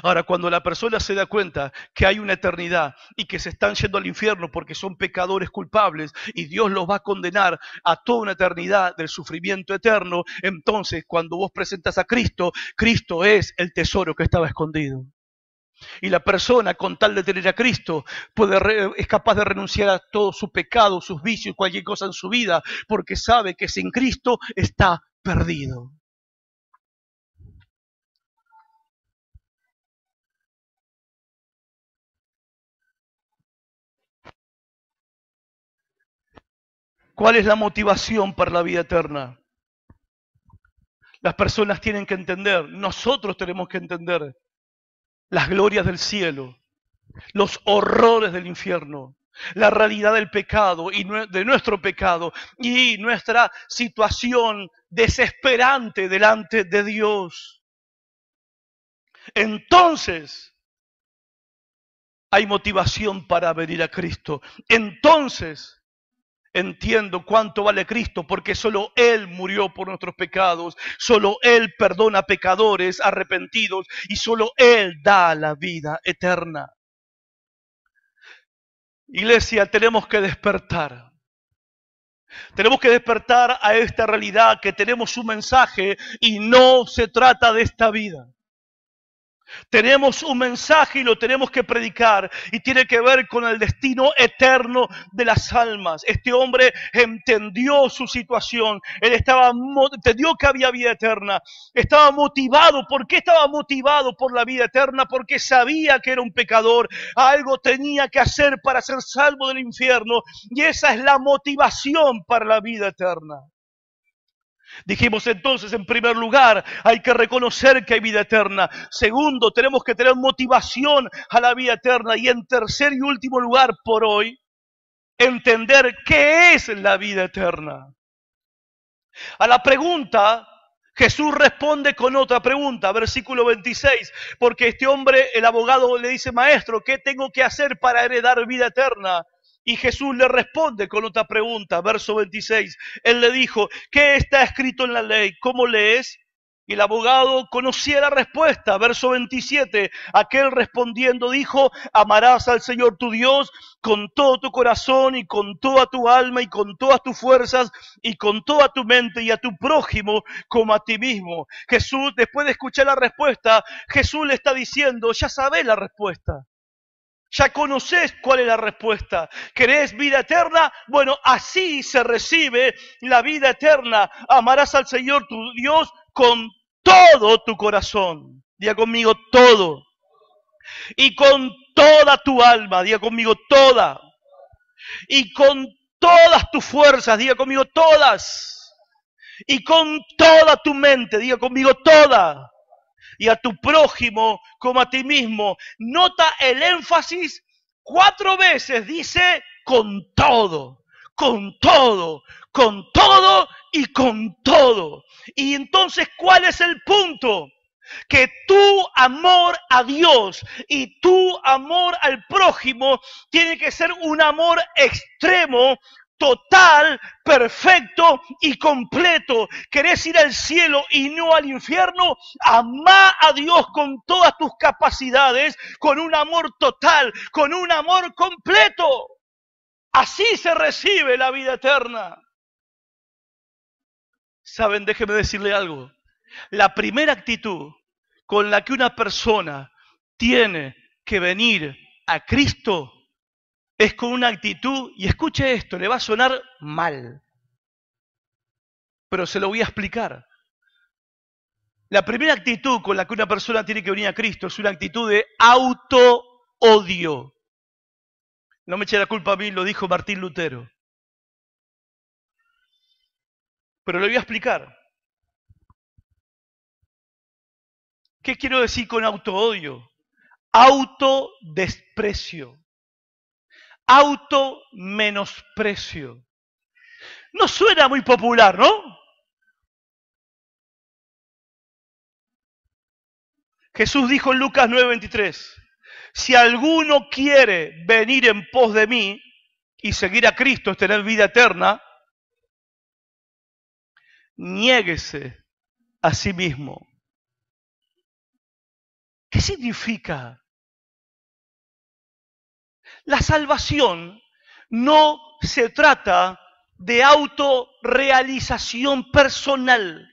Speaker 1: Ahora, cuando la persona se da cuenta que hay una eternidad y que se están yendo al infierno porque son pecadores culpables y Dios los va a condenar a toda una eternidad del sufrimiento eterno, entonces cuando vos presentas a Cristo, Cristo es el tesoro que estaba escondido. Y la persona, con tal de tener a Cristo, es capaz de renunciar a todo su pecado, sus vicios, cualquier cosa en su vida, porque sabe que sin Cristo está perdido. ¿Cuál es la motivación para la vida eterna? Las personas tienen que entender, nosotros tenemos que entender las glorias del cielo, los horrores del infierno, la realidad del pecado y de nuestro pecado y nuestra situación desesperante delante de Dios. Entonces hay motivación para venir a Cristo. Entonces entiendo cuánto vale Cristo, porque solo Él murió por nuestros pecados, solo Él perdona pecadores arrepentidos y solo Él da la vida eterna. Iglesia, tenemos que despertar. Tenemos que despertar a esta realidad que tenemos un mensaje y no se trata de esta vida. Tenemos un mensaje y lo tenemos que predicar y tiene que ver con el destino eterno de las almas. Este hombre entendió su situación, él entendió que había vida eterna, estaba motivado. ¿Por qué estaba motivado por la vida eterna? Porque sabía que era un pecador, algo tenía que hacer para ser salvo del infierno y esa es la motivación para la vida eterna. Dijimos entonces, en primer lugar, hay que reconocer que hay vida eterna. Segundo, tenemos que tener motivación a la vida eterna. Y en tercer y último lugar, por hoy, entender qué es la vida eterna. A la pregunta, Jesús responde con otra pregunta, versículo 26, porque este hombre, el abogado, le dice, maestro, ¿qué tengo que hacer para heredar vida eterna? Y Jesús le responde con otra pregunta, verso 26. Él le dijo, ¿qué está escrito en la ley? ¿Cómo lees? Y el abogado conocía la respuesta, verso 27. Aquel respondiendo dijo, amarás al Señor tu Dios con todo tu corazón y con toda tu alma y con todas tus fuerzas y con toda tu mente y a tu prójimo como a ti mismo. Jesús, después de escuchar la respuesta, Jesús le está diciendo, ya sabés la respuesta. Ya conocés cuál es la respuesta. ¿Querés vida eterna? Bueno, así se recibe la vida eterna. Amarás al Señor tu Dios con todo tu corazón. Diga conmigo todo. Y con toda tu alma. Diga conmigo toda. Y con todas tus fuerzas. Diga conmigo todas. Y con toda tu mente. Diga conmigo toda. Y a tu prójimo como a ti mismo. Nota el énfasis, 4 veces dice con todo, con todo, con todo y con todo. Y entonces, ¿cuál es el punto? Que tu amor a Dios y tu amor al prójimo tiene que ser un amor extremo, total, perfecto y completo. ¿Querés ir al cielo y no al infierno? Amá a Dios con todas tus capacidades, con un amor total, con un amor completo. Así se recibe la vida eterna. Saben, déjeme decirle algo. La primera actitud con la que una persona tiene que venir a Cristo es con una actitud, y escuche esto, le va a sonar mal, pero se lo voy a explicar. La primera actitud con la que una persona tiene que venir a Cristo es una actitud de auto-odio. No me eche la culpa a mí, lo dijo Martín Lutero. Pero le voy a explicar. ¿Qué quiero decir con auto-odio? Autodesprecio. Auto-menosprecio. No suena muy popular, ¿no? Jesús dijo en Lucas 9:23, si alguno quiere venir en pos de mí y seguir a Cristo, es tener vida eterna, niéguese a sí mismo. ¿Qué significa? La salvación no se trata de autorrealización personal,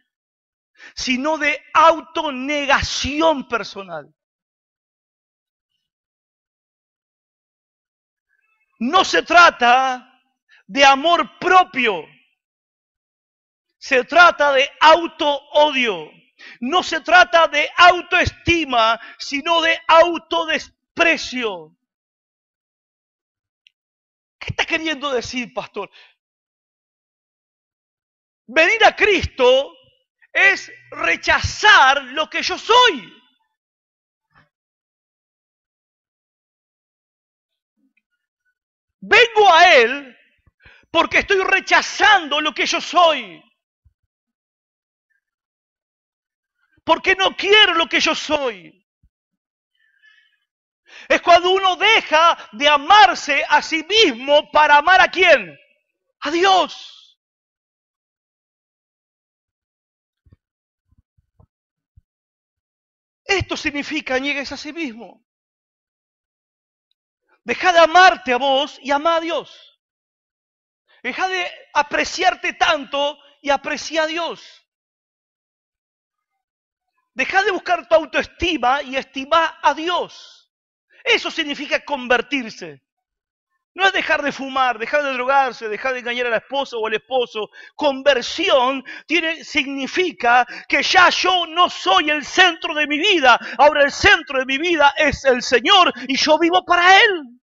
Speaker 1: sino de autonegación personal. No se trata de amor propio, se trata de auto-odio. No se trata de autoestima, sino de autodesprecio. ¿Qué está queriendo decir, pastor? Venir a Cristo es rechazar lo que yo soy. Vengo a Él porque estoy rechazando lo que yo soy. Porque no quiero lo que yo soy. Es cuando uno deja de amarse a sí mismo para amar ¿a quién? A Dios. Esto significa niegues a sí mismo. Deja de amarte a vos y ama a Dios. Deja de apreciarte tanto y aprecia a Dios. Deja de buscar tu autoestima y estima a Dios. Eso significa convertirse. No es dejar de fumar, dejar de drogarse, dejar de engañar a la esposa o al esposo. Conversión significa que ya yo no soy el centro de mi vida. Ahora el centro de mi vida es el Señor y yo vivo para Él.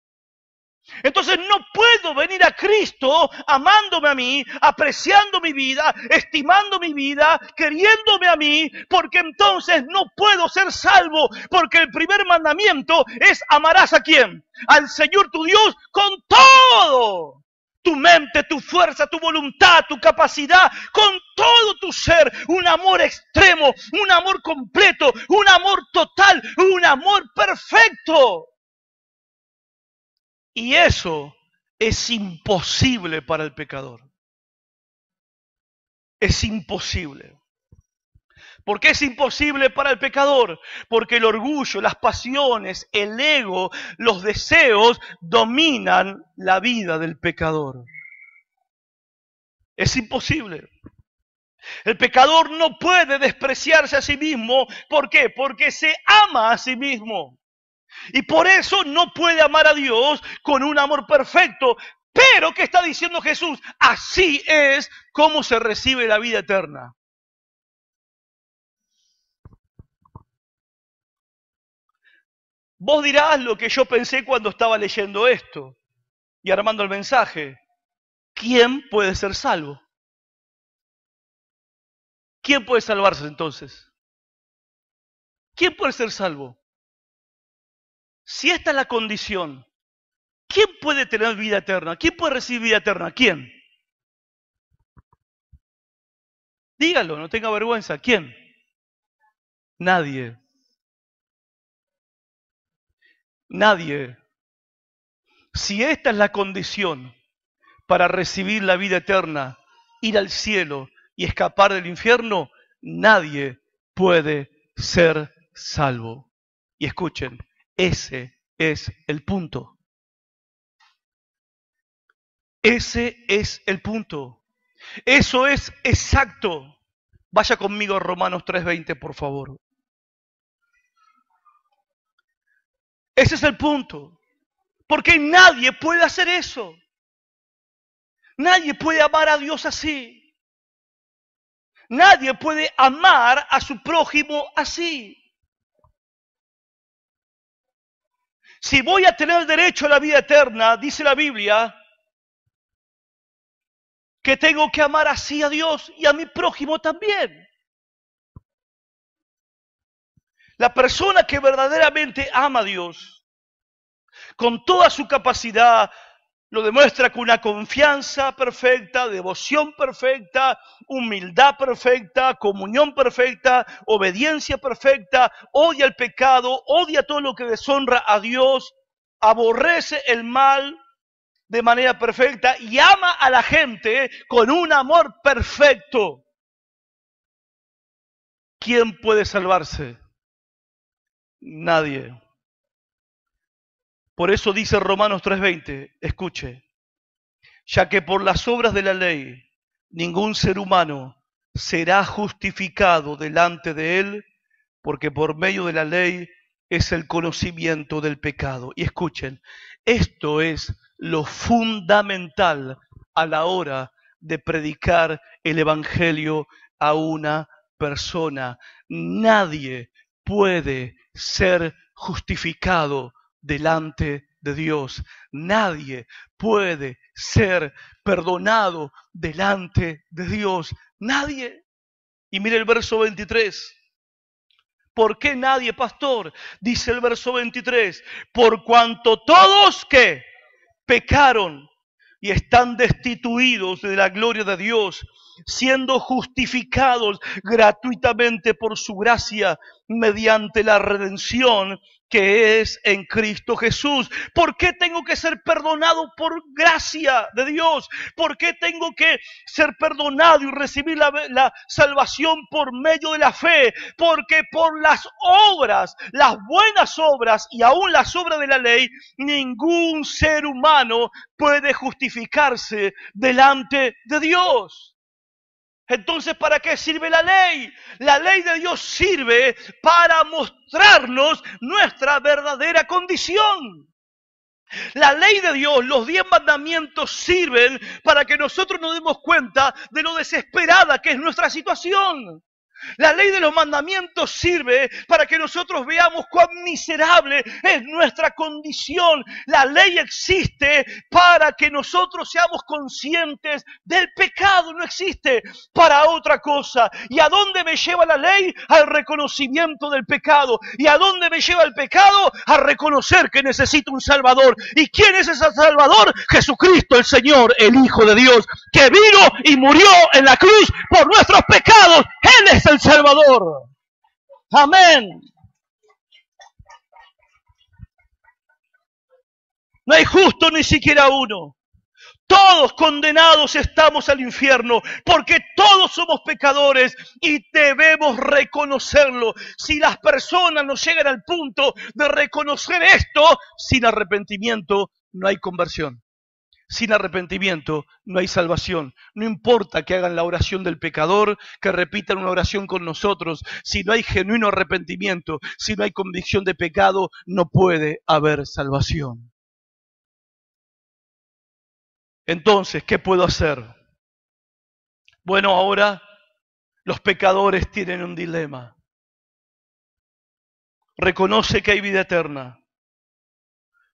Speaker 1: Entonces no puedo venir a Cristo amándome a mí, apreciando mi vida, estimando mi vida, queriéndome a mí, porque entonces no puedo ser salvo, porque el primer mandamiento es amarás ¿a quién? Al Señor tu Dios con todo. Tu mente, tu fuerza, tu voluntad, tu capacidad, con todo tu ser, un amor extremo, un amor completo, un amor total, un amor perfecto. Y eso es imposible para el pecador. Es imposible. ¿Por qué es imposible para el pecador? Porque el orgullo, las pasiones, el ego, los deseos dominan la vida del pecador. Es imposible. El pecador no puede despreciarse a sí mismo. ¿Por qué? Porque se ama a sí mismo. Y por eso no puede amar a Dios con un amor perfecto. Pero, ¿qué está diciendo Jesús? Así es como se recibe la vida eterna. Vos dirás lo que yo pensé cuando estaba leyendo esto y armando el mensaje. ¿Quién puede ser salvo? ¿Quién puede salvarse entonces? ¿Quién puede ser salvo? Si esta es la condición, ¿quién puede tener vida eterna? ¿Quién puede recibir vida eterna? ¿Quién? Dígalo, no tenga vergüenza. ¿Quién? Nadie. Nadie. Si esta es la condición para recibir la vida eterna, ir al cielo y escapar del infierno, nadie puede ser salvo. Y escuchen, ese es el punto. Ese es el punto. Eso es exacto. Vaya conmigo a Romanos 3:20, por favor. Ese es el punto. Porque nadie puede hacer eso. Nadie puede amar a Dios así. Nadie puede amar a su prójimo así. Si voy a tener derecho a la vida eterna, dice la Biblia, que tengo que amar así a Dios y a mi prójimo también. La persona que verdaderamente ama a Dios, con toda su capacidad, lo demuestra con una confianza perfecta, devoción perfecta, humildad perfecta, comunión perfecta, obediencia perfecta, odia el pecado, odia todo lo que deshonra a Dios, aborrece el mal de manera perfecta y ama a la gente con un amor perfecto. ¿Quién puede salvarse? Nadie. Por eso dice Romanos 3:20, escuche, ya que por las obras de la ley ningún ser humano será justificado delante de él, porque por medio de la ley es el conocimiento del pecado. Y escuchen, esto es lo fundamental a la hora de predicar el evangelio a una persona. Nadie puede ser justificado delante de Dios. Nadie puede ser perdonado delante de Dios. Nadie. Y mire el verso 23. ¿Por qué nadie, pastor? Dice el verso 23. Por cuanto todos que pecaron y están destituidos de la gloria de Dios, siendo justificados gratuitamente por su gracia mediante la redención que es en Cristo Jesús. ¿Por qué tengo que ser perdonado por gracia de Dios? ¿Por qué tengo que ser perdonado y recibir la salvación por medio de la fe? Porque por las obras, las buenas obras y aún las obras de la ley, ningún ser humano puede justificarse delante de Dios. Entonces, ¿para qué sirve la ley? La ley de Dios sirve para mostrarnos nuestra verdadera condición. La ley de Dios, los 10 mandamientos sirven para que nosotros nos demos cuenta de lo desesperada que es nuestra situación. La ley de los mandamientos sirve para que nosotros veamos cuán miserable es nuestra condición. La ley existe para que nosotros seamos conscientes del pecado, no existe para otra cosa. ¿Y a dónde me lleva la ley? Al reconocimiento del pecado. ¿Y a dónde me lleva el pecado? A reconocer que necesito un Salvador. ¿Y quién es ese Salvador? Jesucristo, el Señor, el Hijo de Dios, que vino y murió en la cruz por nuestros pecados. Él es el Salvador. Amén. No hay justo ni siquiera uno. Todos condenados estamos al infierno porque todos somos pecadores y debemos reconocerlo. Si las personas no llegan al punto de reconocer esto, sin arrepentimiento no hay conversión. Sin arrepentimiento no hay salvación. No importa que hagan la oración del pecador, que repitan una oración con nosotros. Si no hay genuino arrepentimiento, si no hay convicción de pecado, no puede haber salvación. Entonces, ¿qué puedo hacer? Bueno, ahora los pecadores tienen un dilema. Reconoce que hay vida eterna.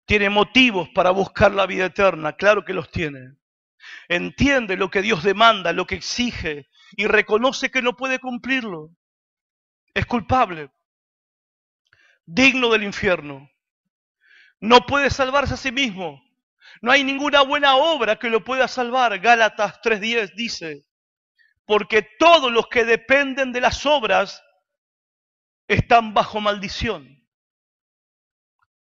Speaker 1: Tiene motivos para buscar la vida eterna, claro que los tiene. Entiende lo que Dios demanda, lo que exige, y reconoce que no puede cumplirlo. Es culpable, digno del infierno. No puede salvarse a sí mismo. No hay ninguna buena obra que lo pueda salvar. Gálatas 3:10 dice, porque todos los que dependen de las obras están bajo maldición.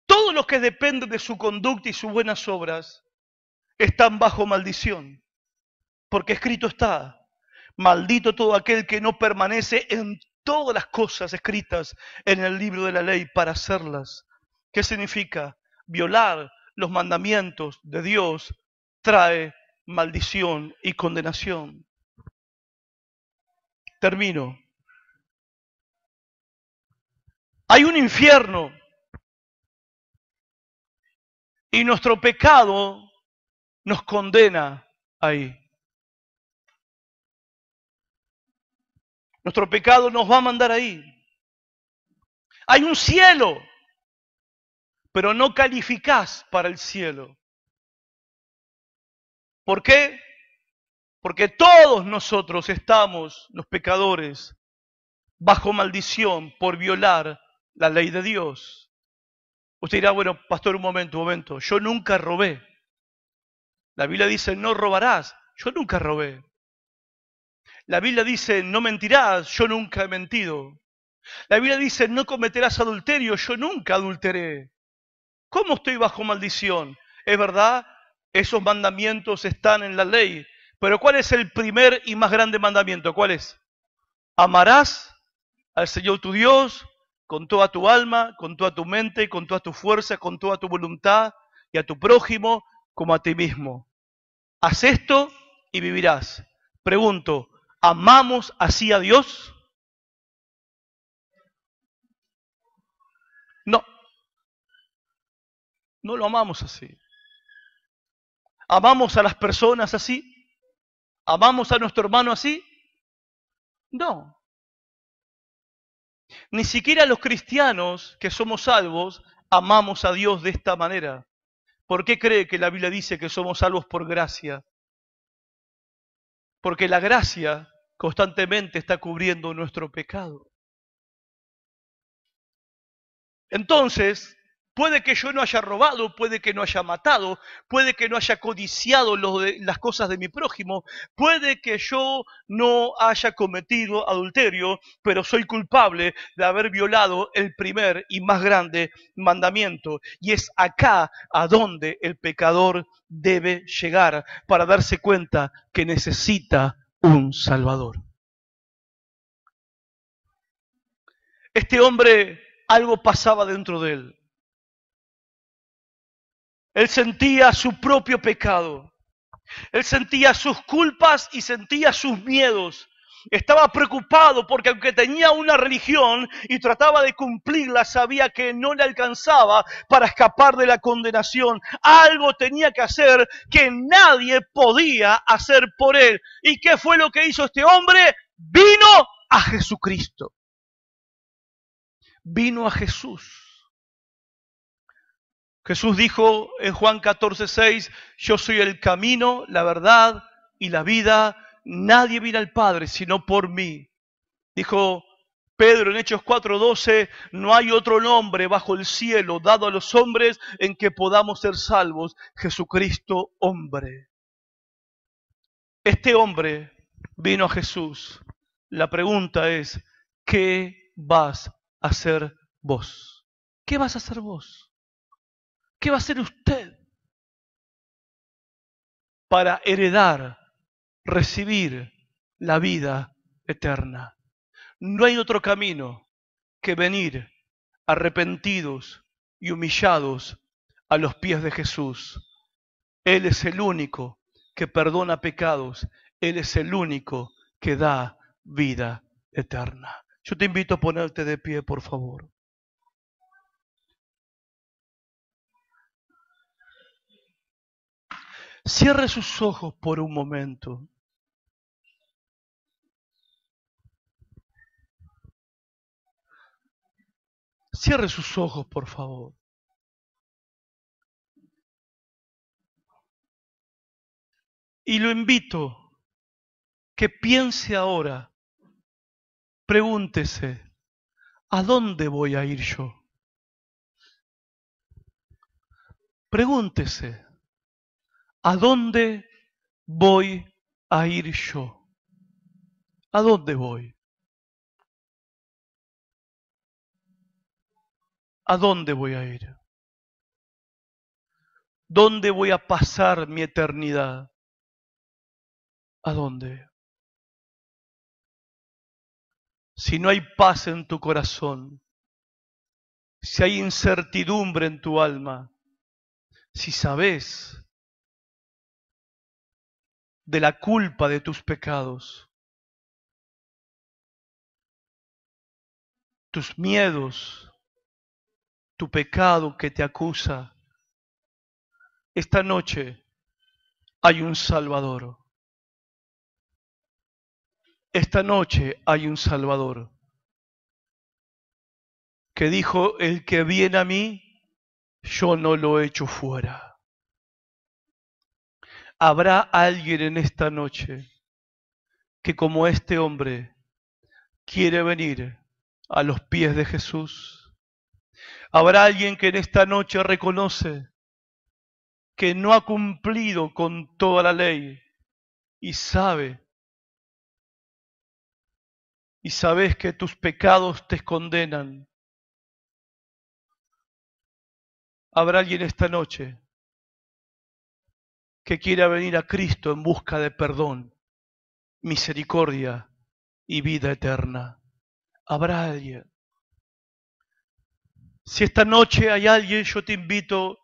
Speaker 1: Todos los que dependen de su conducta y sus buenas obras están bajo maldición. Porque escrito está, maldito todo aquel que no permanece en todas las cosas escritas en el libro de la ley para hacerlas. ¿Qué significa? Violar los mandamientos de Dios trae maldición y condenación. Termino. Hay un infierno y nuestro pecado nos condena ahí. Nuestro pecado nos va a mandar ahí. Hay un cielo, pero no calificás para el cielo. ¿Por qué? Porque todos nosotros estamos, los pecadores, bajo maldición por violar la ley de Dios. Usted dirá, bueno, pastor, un momento, yo nunca robé. La Biblia dice, no robarás. Yo nunca robé. La Biblia dice, no mentirás. Yo nunca he mentido. La Biblia dice, no cometerás adulterio. Yo nunca adulteré. ¿Cómo estoy bajo maldición? Es verdad, esos mandamientos están en la ley. Pero ¿cuál es el primer y más grande mandamiento? ¿Cuál es? Amarás al Señor tu Dios con toda tu alma, con toda tu mente, con toda tu fuerza, con toda tu voluntad y a tu prójimo como a ti mismo. Haz esto y vivirás. Pregunto, ¿amamos así a Dios? No, no lo amamos así. ¿Amamos a las personas así? ¿Amamos a nuestro hermano así? No. Ni siquiera los cristianos que somos salvos amamos a Dios de esta manera. ¿Por qué cree que la Biblia dice que somos salvos por gracia? Porque la gracia constantemente está cubriendo nuestro pecado. Entonces, puede que yo no haya robado, puede que no haya matado, puede que no haya codiciado las cosas de mi prójimo, puede que yo no haya cometido adulterio, pero soy culpable de haber violado el primer y más grande mandamiento. Y es acá a donde el pecador debe llegar para darse cuenta que necesita un Salvador. Este hombre, algo pasaba dentro de él. Él sentía su propio pecado. Él sentía sus culpas y sentía sus miedos. Estaba preocupado porque aunque tenía una religión y trataba de cumplirla, sabía que no le alcanzaba para escapar de la condenación. Algo tenía que hacer que nadie podía hacer por él. ¿Y qué fue lo que hizo este hombre? Vino a Jesucristo. Vino a Jesús. Jesús dijo en Juan 14:6, yo soy el camino, la verdad y la vida. Nadie viene al Padre sino por mí. Dijo Pedro en Hechos 4:12, no hay otro nombre bajo el cielo dado a los hombres en que podamos ser salvos. Jesucristo, hombre. Este hombre vino a Jesús. La pregunta es, ¿qué vas a hacer vos? ¿Qué vas a hacer vos? ¿Qué va a hacer usted para heredar, recibir la vida eterna? No hay otro camino que venir arrepentidos y humillados a los pies de Jesús. Él es el único que perdona pecados. Él es el único que da vida eterna. Yo te invito a ponerte de pie, por favor. Cierre sus ojos por un momento. Cierre sus ojos, por favor. Y lo invito que piense ahora, pregúntese, ¿a dónde voy a ir yo? Pregúntese, ¿a dónde voy a ir yo? ¿A dónde voy? ¿A dónde voy a ir? ¿Dónde voy a pasar mi eternidad? ¿A dónde? Si no hay paz en tu corazón, si hay incertidumbre en tu alma, si sabes de la culpa de tus pecados, tus miedos, tu pecado que te acusa, esta noche hay un Salvador. Esta noche hay un Salvador que dijo, el que viene a mí, yo no lo echo fuera. Habrá alguien en esta noche que como este hombre quiere venir a los pies de Jesús. Habrá alguien que en esta noche reconoce que no ha cumplido con toda la ley y sabes que tus pecados te condenan. Habrá alguien esta noche que quiera venir a Cristo en busca de perdón, misericordia y vida eterna. Habrá alguien. Si esta noche hay alguien, yo te invito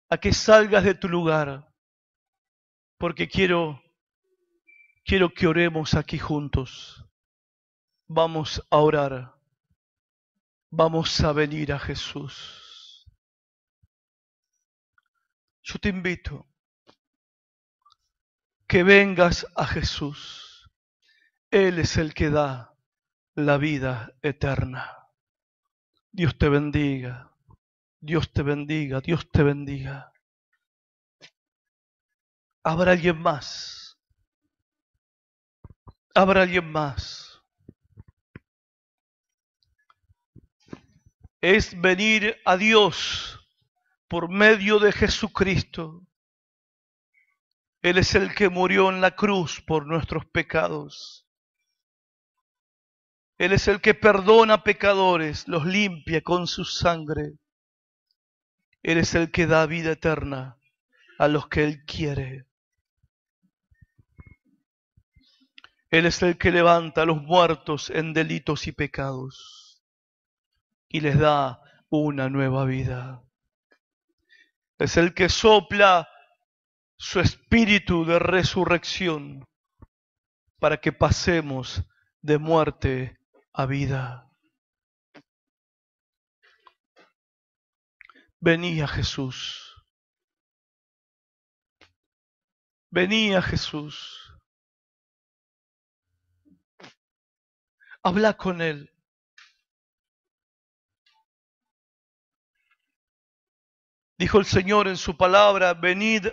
Speaker 1: a que salgas de tu lugar, porque quiero que oremos aquí juntos. Vamos a orar. Vamos a venir a Jesús. Yo te invito que vengas a Jesús. Él es el que da la vida eterna. Dios te bendiga. Dios te bendiga. Dios te bendiga. Habrá alguien más. Habrá alguien más. Es venir a Dios por medio de Jesucristo. Él es el que murió en la cruz por nuestros pecados. Él es el que perdona pecadores, los limpia con su sangre. Él es el que da vida eterna a los que Él quiere. Él es el que levanta a los muertos en delitos y pecados y les da una nueva vida. Es el que sopla su espíritu de resurrección para que pasemos de muerte a vida. Vení a Jesús. Vení a Jesús. Habla con Él. Dijo el Señor en su palabra, venid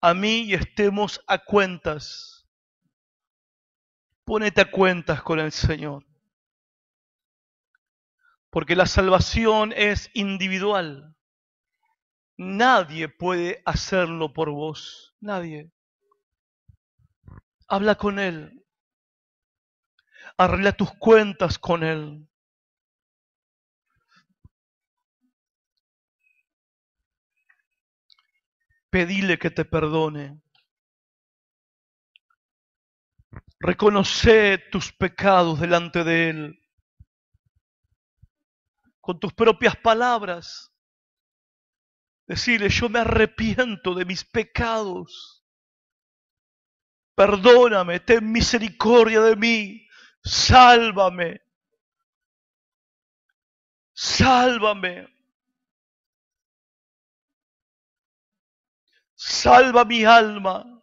Speaker 1: a mí y estemos a cuentas. Pónete a cuentas con el Señor. Porque la salvación es individual. Nadie puede hacerlo por vos. Nadie. Habla con Él. Arregla tus cuentas con Él. Pedile que te perdone. Reconoce tus pecados delante de Él. Con tus propias palabras. Decirle, yo me arrepiento de mis pecados. Perdóname, ten misericordia de mí. Sálvame. Sálvame. Salva mi alma.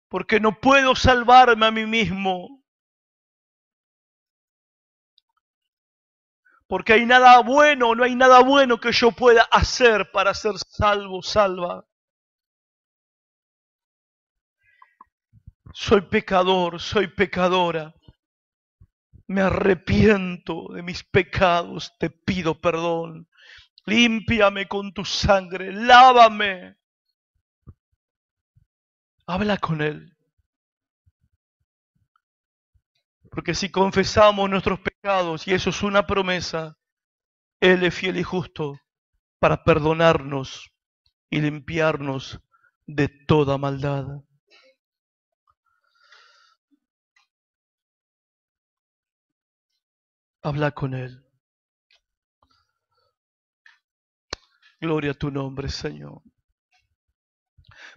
Speaker 1: Porque no puedo salvarme a mí mismo. Porque hay nada bueno, no hay nada bueno que yo pueda hacer para ser salvo, salva. Soy pecador, soy pecadora. Me arrepiento de mis pecados, te pido perdón. Límpiame con tu sangre, lávame. Habla con Él. Porque si confesamos nuestros pecados, y eso es una promesa, Él es fiel y justo para perdonarnos y limpiarnos de toda maldad. Habla con Él. Gloria a tu nombre, Señor.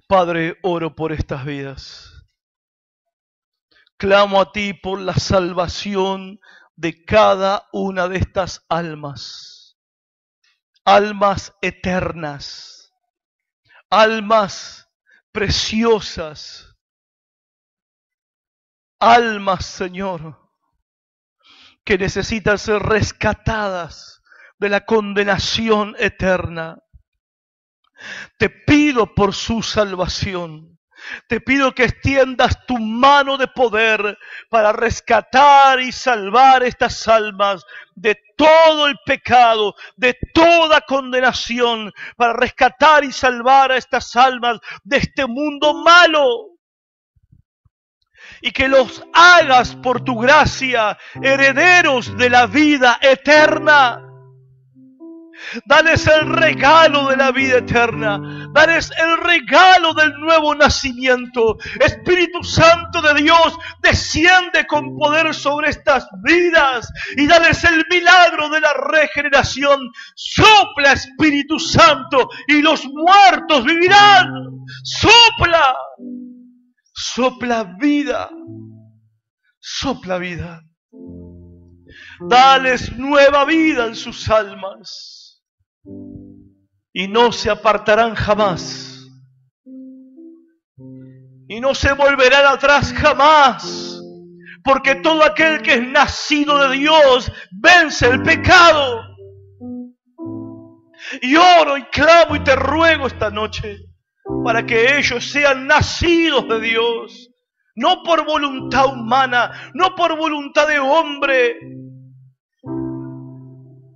Speaker 1: Padre, oro por estas vidas. Clamo a ti por la salvación de cada una de estas almas. Almas eternas. Almas preciosas. Almas, Señor, que necesitan ser rescatadas de la condenación eterna. Te pido por su salvación. Te pido que extiendas tu mano de poder para rescatar y salvar estas almas de todo el pecado, de toda condenación, para rescatar y salvar a estas almas de este mundo malo. Y que los hagas por tu gracia herederos de la vida eterna. Dales el regalo de la vida eterna. Dales el regalo del nuevo nacimiento. Espíritu Santo de Dios, desciende con poder sobre estas vidas y dales el milagro de la regeneración. Sopla, Espíritu Santo, y los muertos vivirán. Sopla. Sopla vida. Sopla vida. Dales nueva vida en sus almas. Y no se apartarán jamás. Y no se volverán atrás jamás. Porque todo aquel que es nacido de Dios vence el pecado. Y oro y clamo y te ruego esta noche para que ellos sean nacidos de Dios, no por voluntad humana, no por voluntad de hombre,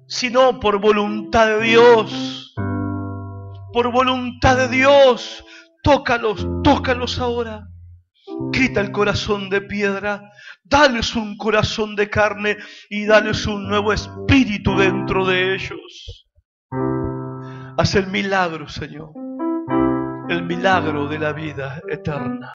Speaker 1: sino por voluntad de Dios. Por voluntad de Dios, tócalos, tócalos ahora. Quita el corazón de piedra, dales un corazón de carne y dales un nuevo espíritu dentro de ellos. Haz el milagro, Señor, el milagro de la vida eterna.